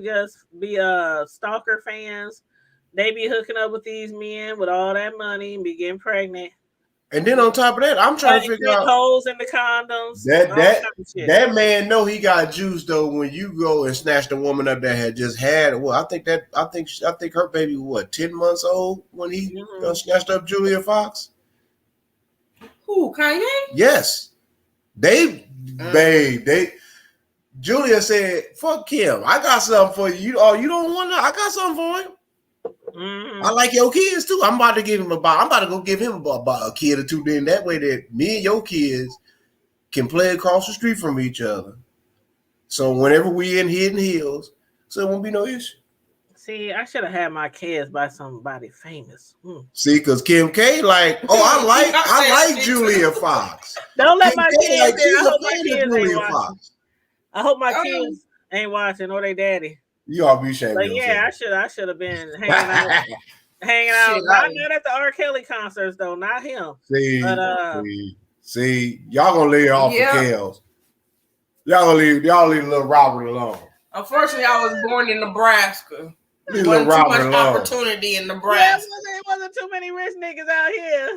stalker fans. They be hooking up with these men with all that money and be getting pregnant. And then on top of that, I'm trying to figure out holes in the condoms. That man know he got juice though. When you go and snatch the woman up that had just had, well, I think her baby was 10 months old when he snatched up Julia Fox. Who, Kanye? Yes, Julia said, "Fuck him. I got something for you. Oh, you don't want to? I got something for him. I like your kids too. I'm about to go give him a kid or two. Then that way that me and your kids can play across the street from each other. So whenever we in Hidden Hills, so it won't be no issue." See, I should have had my kids by somebody famous. See, because Kim K I like Julia Fox. Don't let Kim my K, kids. like, I hope my kids ain't watching. Fox. I hope my kids ain't watching or they daddy. You all be ashamed. But yeah, I should have been hanging out. Not at the R. Kelly concerts though, not him. See, y'all gonna leave off the Kells. Y'all leave little Robert alone. Unfortunately, I was born in Nebraska. Leave little Robert alone. Opportunity in Nebraska. There wasn't too many rich niggas out here.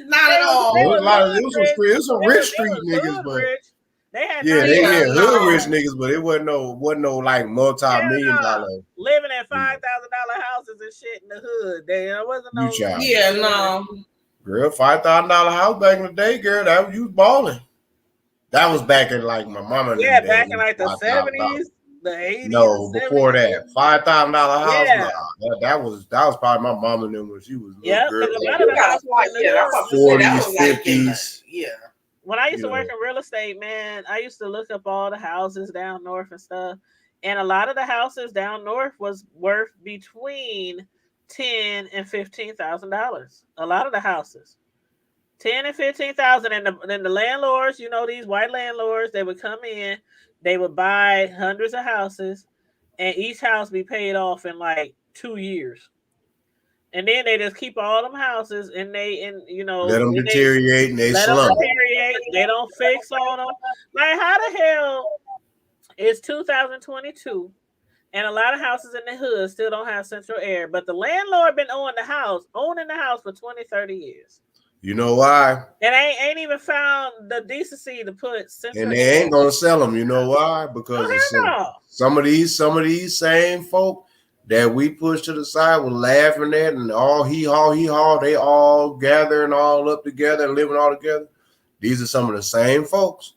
Not at all. There was some rich street niggas, but they had hood rich niggas, but it wasn't no like multi-million dollar living in $5,000 houses and shit in the hood. There wasn't no. No. Girl, $5,000 house back in the day, girl. That you was balling. That was back in like my mama. Yeah, back in like the 70s, the 80s. No, before that, $5,000 house. Yeah. Nah, that was probably my mama and them when she was little girl. A lot of the houses 40s, 50s. Yeah. When I used to work in real estate, man, I used to look up all the houses down north and stuff. And a lot of the houses down north was worth between $10,000 and $15,000. A lot of the houses, $10,000 and $15,000, and then the landlords, these white landlords, they would come in, they would buy hundreds of houses, and each house be paid off in like 2 years. And then they just keep all them houses, and let them deteriorate, and they slump. They don't fix on them. Like, how the hell is 2022, and a lot of houses in the hood still don't have central air, but the landlord been owning the house for 20, 30 years. You know why? And ain't even found the decency to put central air. And they ain't gonna sell them. You know why? Because some of these same folk that we pushed to the side were laughing at, and all hee-haw, they all gathering all up together and living all together. These are some of the same folks.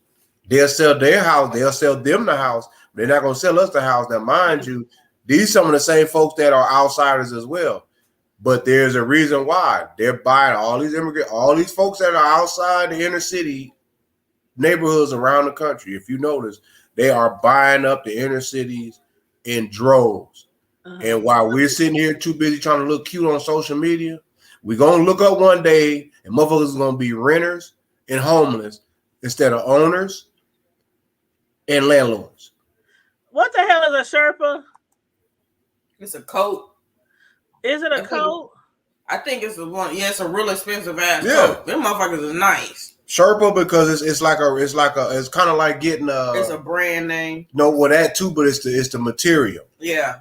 They'll sell their house, they'll sell them the house. They're not gonna sell us the house. Now, mind you, these are some of the same folks that are outsiders as well. But there's a reason why they're buying all these folks that are outside the inner city neighborhoods around the country. If you notice, they are buying up the inner cities in droves. And while we're sitting here too busy trying to look cute on social media, we're going to look up one day and motherfuckers are going to be renters and homeless instead of owners and landlords. What the hell is a Sherpa? It's a coat. Is it a coat? I think it's the one. Yeah, it's a real expensive ass coat. Them motherfuckers are nice. Sherpa because it's kind of like getting it's a brand name. No, well that too, but it's the material. Yeah.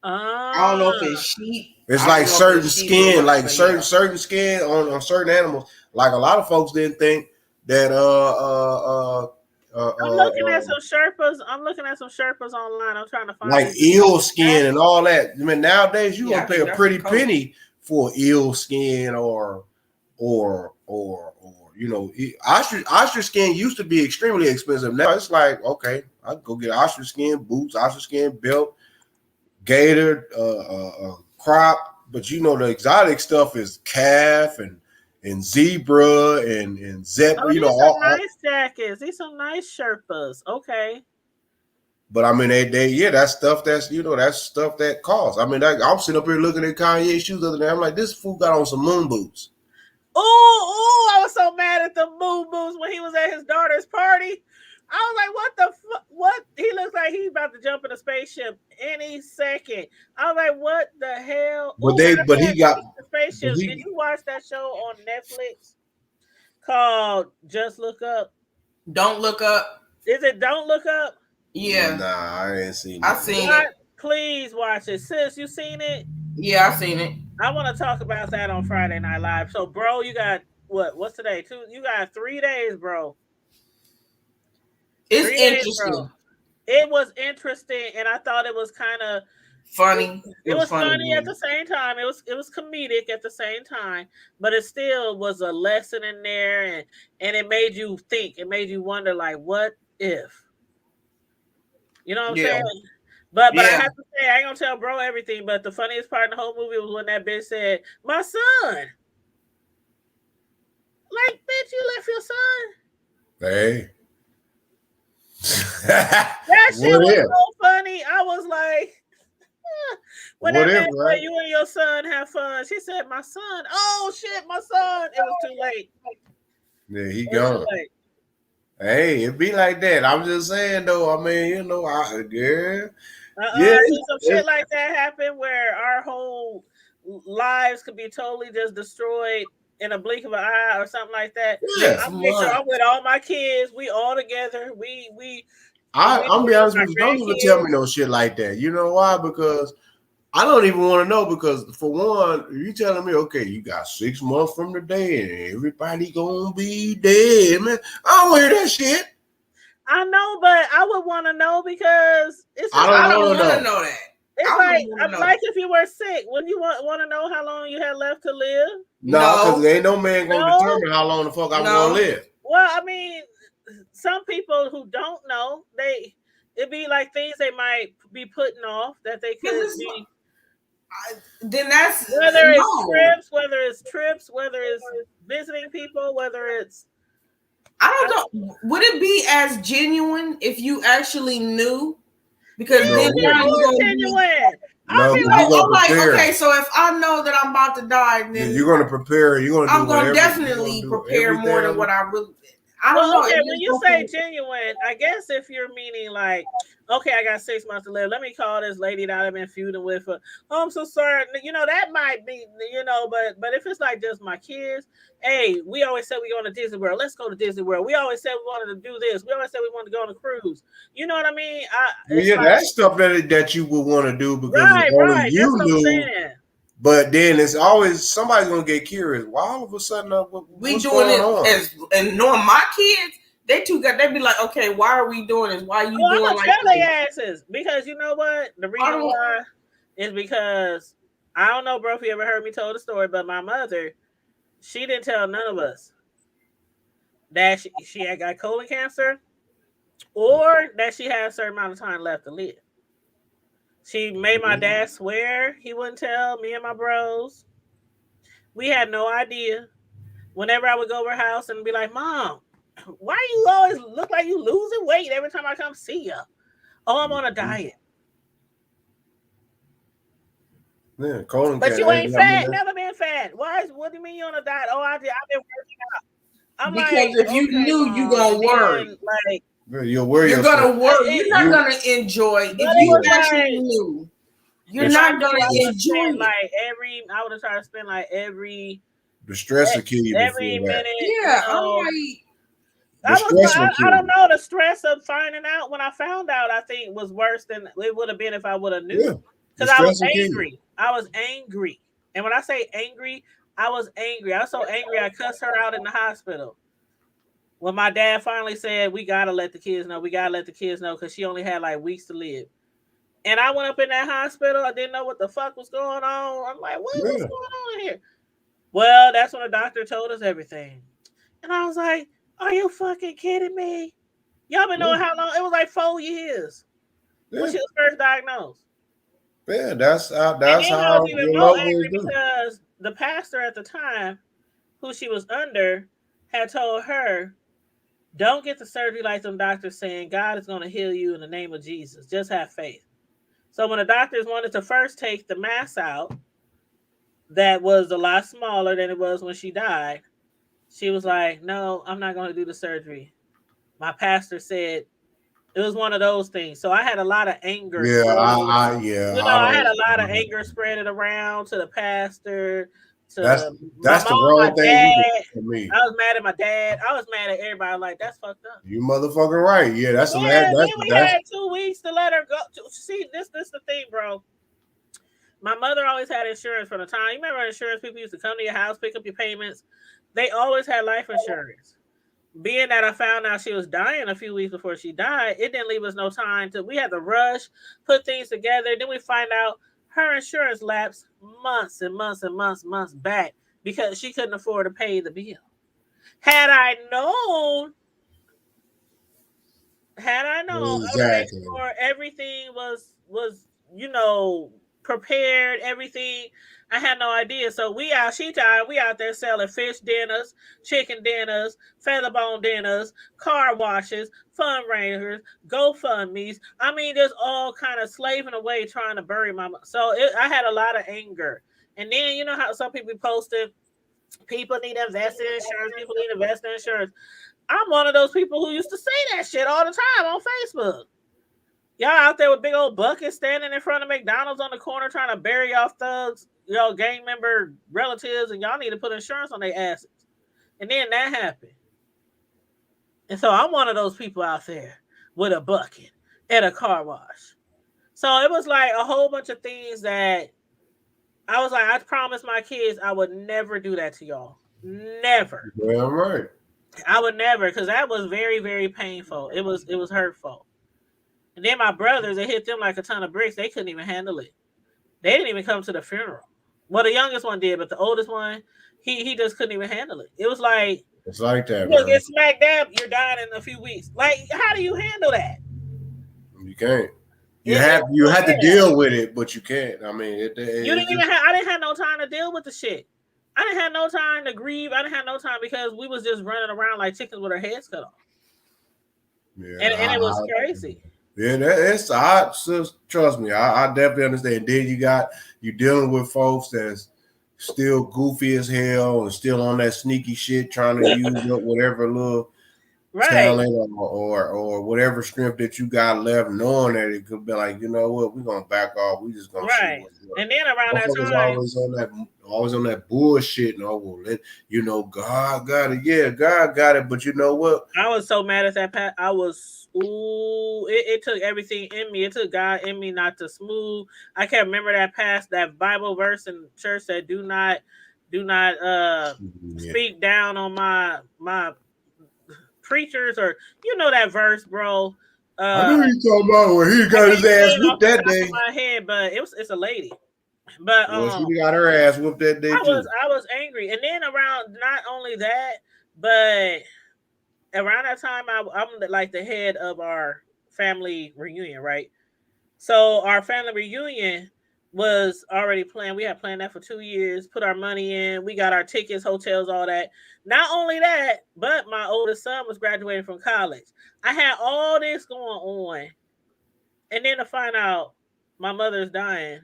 I don't know if it's sheep. It's like certain skin, like certain skin on certain animals. Like a lot of folks didn't think that I'm looking at some Sherpas. I'm looking at some Sherpas online. I'm trying to find like eel skin and all that. I mean, nowadays you gonna pay a pretty penny for eel skin or ostrich skin used to be extremely expensive. Now it's like, okay, I can go get ostrich skin boots, ostrich skin belt, gator, crop. But the exotic stuff is calf and zebra and zebra. These some nice jackets. These some nice Sherpas. Okay. But I mean, that's stuff that's stuff that costs. I mean, I'm sitting up here looking at Kanye shoes the other day. I'm like, this fool got on some moon boots. Ooh, I was so mad at the moon boots when he was at his daughter's party. I was like, what the fuck? What? He looks like he's about to jump in a spaceship any second. I was like, what the hell? But he got the spaceship. Did you watch that show on Netflix called Just Look Up? Don't Look Up. Is it Don't Look Up? Yeah. Nah, I ain't seen it. I seen it. Please watch it. Sis, you seen it? Yeah, I seen it. I want to talk about that on Friday Night Live. So, bro, you got what's today? You got 3 days, bro. It's 3 days, bro. interesting. It was interesting, and I thought it was kind of Funny. It was funny man. at the same time. It was comedic at the same time, but it still was a lesson in there, and it made you think. It made you wonder, like, what if? You know what I'm saying? But I have to say, I ain't gonna tell bro everything. But the funniest part in the whole movie was when that bitch said, "My son." Like, bitch, you left your son. Hey. That shit was so funny. I was like, when that man said, "You and your son have fun," she said, "My son." Oh shit, my son. It was too late. Yeah, he gone. Hey, it be like that. I'm just saying though. I mean, you know, yeah. I see some shit like that happen where our whole lives could be totally just destroyed in a blink of an eye or something like that. Yeah, I'm with all my kids. We all together. I'm be honest with you. Don't even tell me no shit like that. You know why? Because I don't even want to know. Because for one, you telling me, okay, you got 6 months from today, and everybody gonna be dead, man. I don't want to hear that shit. I know, but I would want to know because I don't want to know that. It's like if you were sick, wouldn't you want to know how long you had left to live? No, because ain't no man gonna determine how long the fuck I'm gonna live. Well, I mean, some people who don't know, it'd be like things they might be putting off that they could be. Then that's whether it's trips, whether it's visiting people, whether it's. I don't know. Would it be as genuine if you actually knew? Because then now you're gonna genuine. I'll be like, okay, so if I know that I'm about to die, then you're gonna prepare. I'm gonna definitely prepare more than what I really. I don't know. Okay, when you say genuine, I guess if you're meaning like, okay, I got 6 months to live. Let me call this lady that I've been feuding with. Oh, I'm so sorry. You know, that might be, but if it's like just my kids, hey, we always said we going to Disney World. Let's go to Disney World. We always said we wanted to do this. We always said we wanted to go on a cruise. You know what I mean? That's stuff that you would want to do because only you knew. But then it's always somebody's gonna get curious. Why all of a sudden we doing it and knowing my kids, they be like, okay, why are we doing this? Why are you doing like that? Their asses because you know what? The reason why is because I don't know, bro, if you ever heard me tell the story, but my mother, she didn't tell none of us that she had got colon cancer or that she had a certain amount of time left to live. She made my dad swear he wouldn't tell me and my bros. We had no idea. Whenever I would go over her house and be like, "Mom, why you always look like you losing weight every time I come see you?" "Oh, I'm on a diet." Yeah, colon but you ain't fat. Never been fat. Why? What do you mean you on a diet? Oh, I've been working out. I'm because if you knew, you gonna worry. You'll worry. You're gonna worry. You're not gonna enjoy. If you actually knew, you're not gonna enjoy. I would have tried to spend every. The stress will kill you every minute. Yeah, I don't know. The stress of finding out when I found out, I think was worse than it would have been if I would have knew. Because I was angry. I was angry. And when I say angry, I was angry. I was so angry I cussed her out in the hospital. When my dad finally said, we got to let the kids know. We got to let the kids know because she only had weeks to live. And I went up in that hospital. I didn't know what the fuck was going on. I'm like, what's going on here? Well, that's when the doctor told us everything. And I was like, are you fucking kidding me? Y'all been knowing how long? It was 4 years when she was first diagnosed. Yeah, that's how I was even more angry because the pastor at the time, who she was under, had told her, don't get the surgery like them doctors saying God is going to heal you in the name of Jesus. Just have faith. So when the doctors wanted to first take the mass out, that was a lot smaller than it was when she died, she was like, no, I'm not going to do the surgery. My pastor said it was one of those things. So I had a lot of anger. I had a lot of anger spreading around to the pastor. That's the wrong thing for me. I was mad at my dad. I was mad at everybody. Like, that's fucked up. You motherfucking right. Yeah, that's the last. We had 2 weeks to let her go. See, this the thing, bro. my mother always had insurance from the time. You remember insurance people used to come to your house, pick up your payments. They always had life insurance. Being that I found out she was dying a few weeks before she died, it didn't leave us no time to. We had to rush, put things together. Then we find out her insurance lapsed months and months and months back because she couldn't afford to pay the bill. Had I known, I would have made Exactly. sure everything was prepared. Everything. I had no idea. So we out there selling fish dinners, chicken dinners, featherbone dinners, car washes, fundraisers, GoFundMe's. I mean, there's all kind of slaving away trying to bury my. I had a lot of anger. And then you know how some people posted, people need to invest in insurance. People need to invest in insurance. I'm one of those people who used to say that shit all the time on Facebook. Y'all out there with big old buckets standing in front of McDonald's on the corner trying to bury y'all thugs, gang member relatives, and y'all need to put insurance on their asses. And then that happened. And so I'm one of those people out there with a bucket and a car wash. So it was like a whole bunch of things that I was like, I promised my kids I would never do that to y'all. Never. Yeah, right. I would never, because that was very, very painful. It was hurtful. And then my brothers, it hit them like a ton of bricks. They couldn't even handle it. They didn't even come to the funeral. Well, the youngest one did, but the oldest one, he just couldn't even handle it. It was like, it's like that. Look, get smack dab, you're dying in a few weeks. Like, how do you handle that? You can't. You have to deal with it, but you can't. I mean, I didn't have no time to deal with the shit. I didn't have no time to grieve. I didn't have no time because we was just running around like chickens with our heads cut off. Yeah, and it was crazy. Yeah, trust me, I definitely understand. Then you dealing with folks that's still goofy as hell and still on that sneaky shit, trying to use up whatever little talent or whatever strength that you got left, knowing that it could be like, you know what, we're gonna back off. We just gonna see what's going. And then around that time, always on that bullshit. And God got it. Yeah, God got it. But you know what? I was so mad at that Pat. It took everything in me. It took God in me not to smooth. I can't remember that Bible verse in church that do not speak down on my preachers, or that verse, bro. I knew you talking about where he got his ass whooped that day. My head, but it's a lady. But she got her ass whooped that day too. I was angry, and then around not only that, but around that time, I'm like the head of our family reunion, right? So our family reunion was already planned. We had planned that for 2 years, put our money in. We got our tickets, hotels, all that. Not only that, but my oldest son was graduating from college. I had all this going on. And then to find out my mother's dying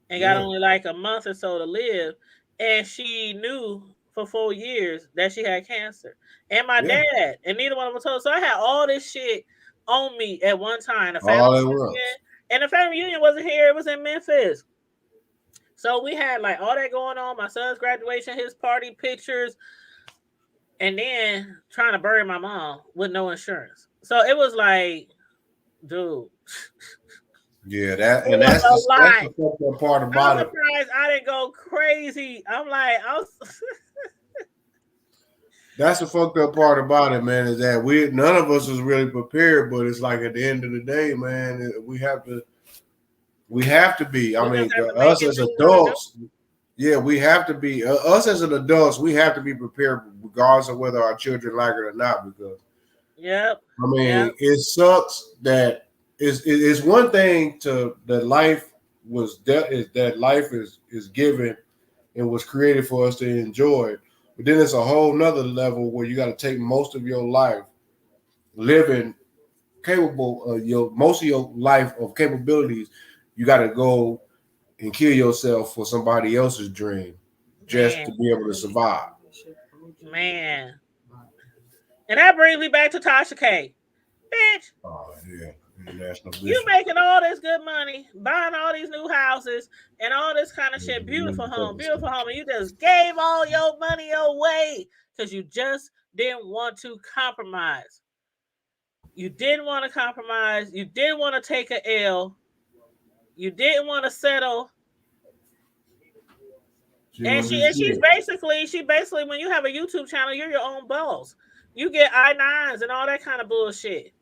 and got only like a month or so to live. And she knew for 4 years that she had cancer. And my dad, and neither one of them told. So I had all this shit on me at one time. The family reunion wasn't here. It was in Memphis. So we had like all that going on. My son's graduation, his party pictures, and then trying to bury my mom with no insurance. So it was like, dude. Yeah, that's the fucked up part about it. I'm surprised I didn't go crazy. I'm like, That's the fucked up part about it, man, is that none of us was really prepared, but it's like at the end of the day, man, we have to be. I mean, us as adults, we have to be. Us as an adults, we have to be prepared regardless of whether our children like it or not, because it sucks that it's one thing that life is given and was created for us to enjoy. But then it's a whole nother level where you got to take most of your life living capable of most of your life of capabilities. You got to go and kill yourself for somebody else's dream just to be able to survive. Man. And that brings me back to Tasha K. Bitch. Oh, yeah. You making all this good money, buying all these new houses and all this kind of shit. Beautiful home. And you just gave all your money away because you just didn't want to compromise. You didn't want to compromise. You didn't want to take an L. You didn't want to settle. She's basically when you have a YouTube channel, you're your own boss. You get I-9s and all that kind of bullshit.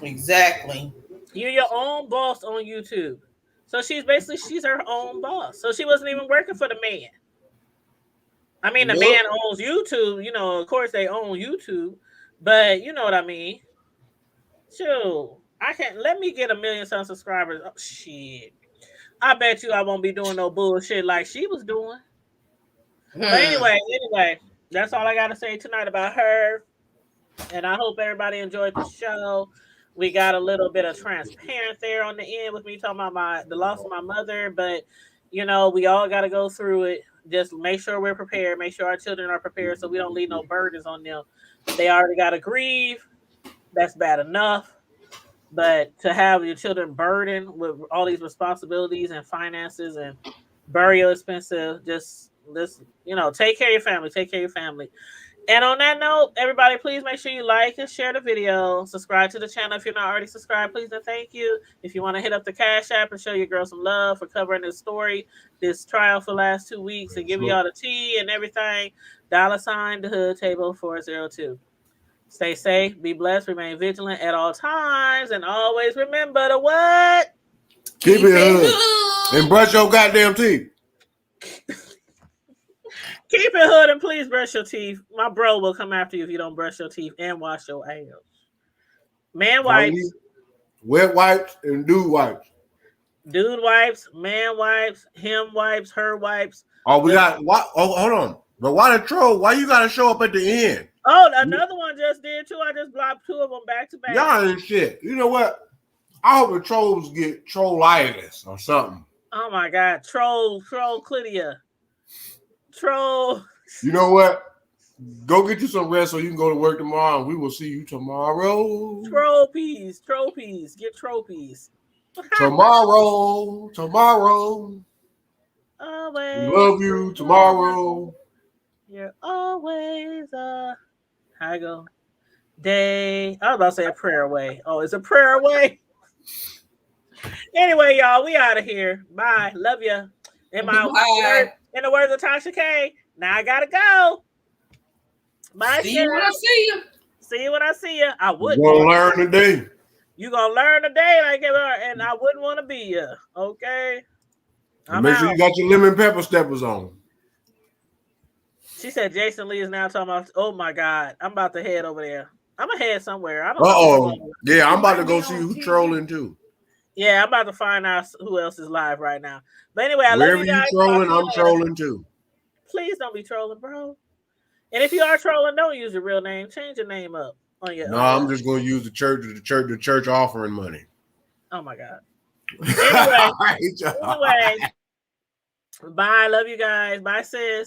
Exactly. You're your own boss on YouTube. So she's her own boss. So she wasn't even working for the man. I mean, the man owns YouTube. You know, of course they own YouTube, but you know what I mean. Shoot, I can't. Let me get 1 million some subscribers. Oh shit! I bet you I won't be doing no bullshit like she was doing. But anyway, that's all I got to say tonight about her. And I hope everybody enjoyed the show. We got a little bit of transparent there on the end with me talking about the loss of my mother, but you know, we all got to go through it. Just make sure we're prepared. Make sure our children are prepared so we don't leave no burdens on them. They already got to grieve. That's bad enough. But to have your children burdened with all these responsibilities and finances and burial expenses, just you know, take care of your family. Take care of your family. And on that note, everybody, please make sure you like and share the video. Subscribe to the channel if you're not already subscribed. Please and thank you. If you want to hit up the Cash App and show your girl some love for covering this story, this trial for the last 2 weeks, and give you all the tea and everything, $ the hood table 402. Stay safe, be blessed, remain vigilant at all times, and always remember to what? Keep it hood. And brush your goddamn teeth. Keep it hood and please brush your teeth. My bro will come after you if you don't brush your teeth and wash your ass. Man wipes. Wet wipes and dude wipes. Dude wipes, man wipes, him wipes, her wipes. Oh, we got what? Oh, hold on. But why the troll? Why you gotta show up at the end? Oh, another one just did too. I just blocked 2 of them back to back. Y'all ain't shit. You know what? I hope the trolls get trollitis or something. Oh my god. Troll Clidia. Troll. You know what? Go get you some rest so you can go to work tomorrow, and we will see you tomorrow. Trophies. Get trophies. Tomorrow. Always. We love you tomorrow. You're always how I go. Day. I was about to say a prayer away. Oh, it's a prayer away. Anyway, y'all, we out of here. Bye. Love you. In the words of Tasha K, now I gotta go. Bye. See you when I see you. See you when I see you. I would. You're gonna learn today. You gonna learn today, like, and I wouldn't want to be you. Okay. Make sure you got your lemon pepper steppers on. She said Jason Lee is now talking about. Oh my God, I'm about to head over there. I'm gonna head somewhere. I don't know. Yeah, I'm about to go see who's trolling too. Yeah, I'm about to find out who else is live right now. But anyway, I Wherever love you guys. Trolling, I'm trolling too. Please don't be trolling, bro. And if you are trolling, don't use your real name. Change your name up on your. No, I'm just going to use the church offering money. Oh my God. Anyway, bye. Love you guys. Bye, sis.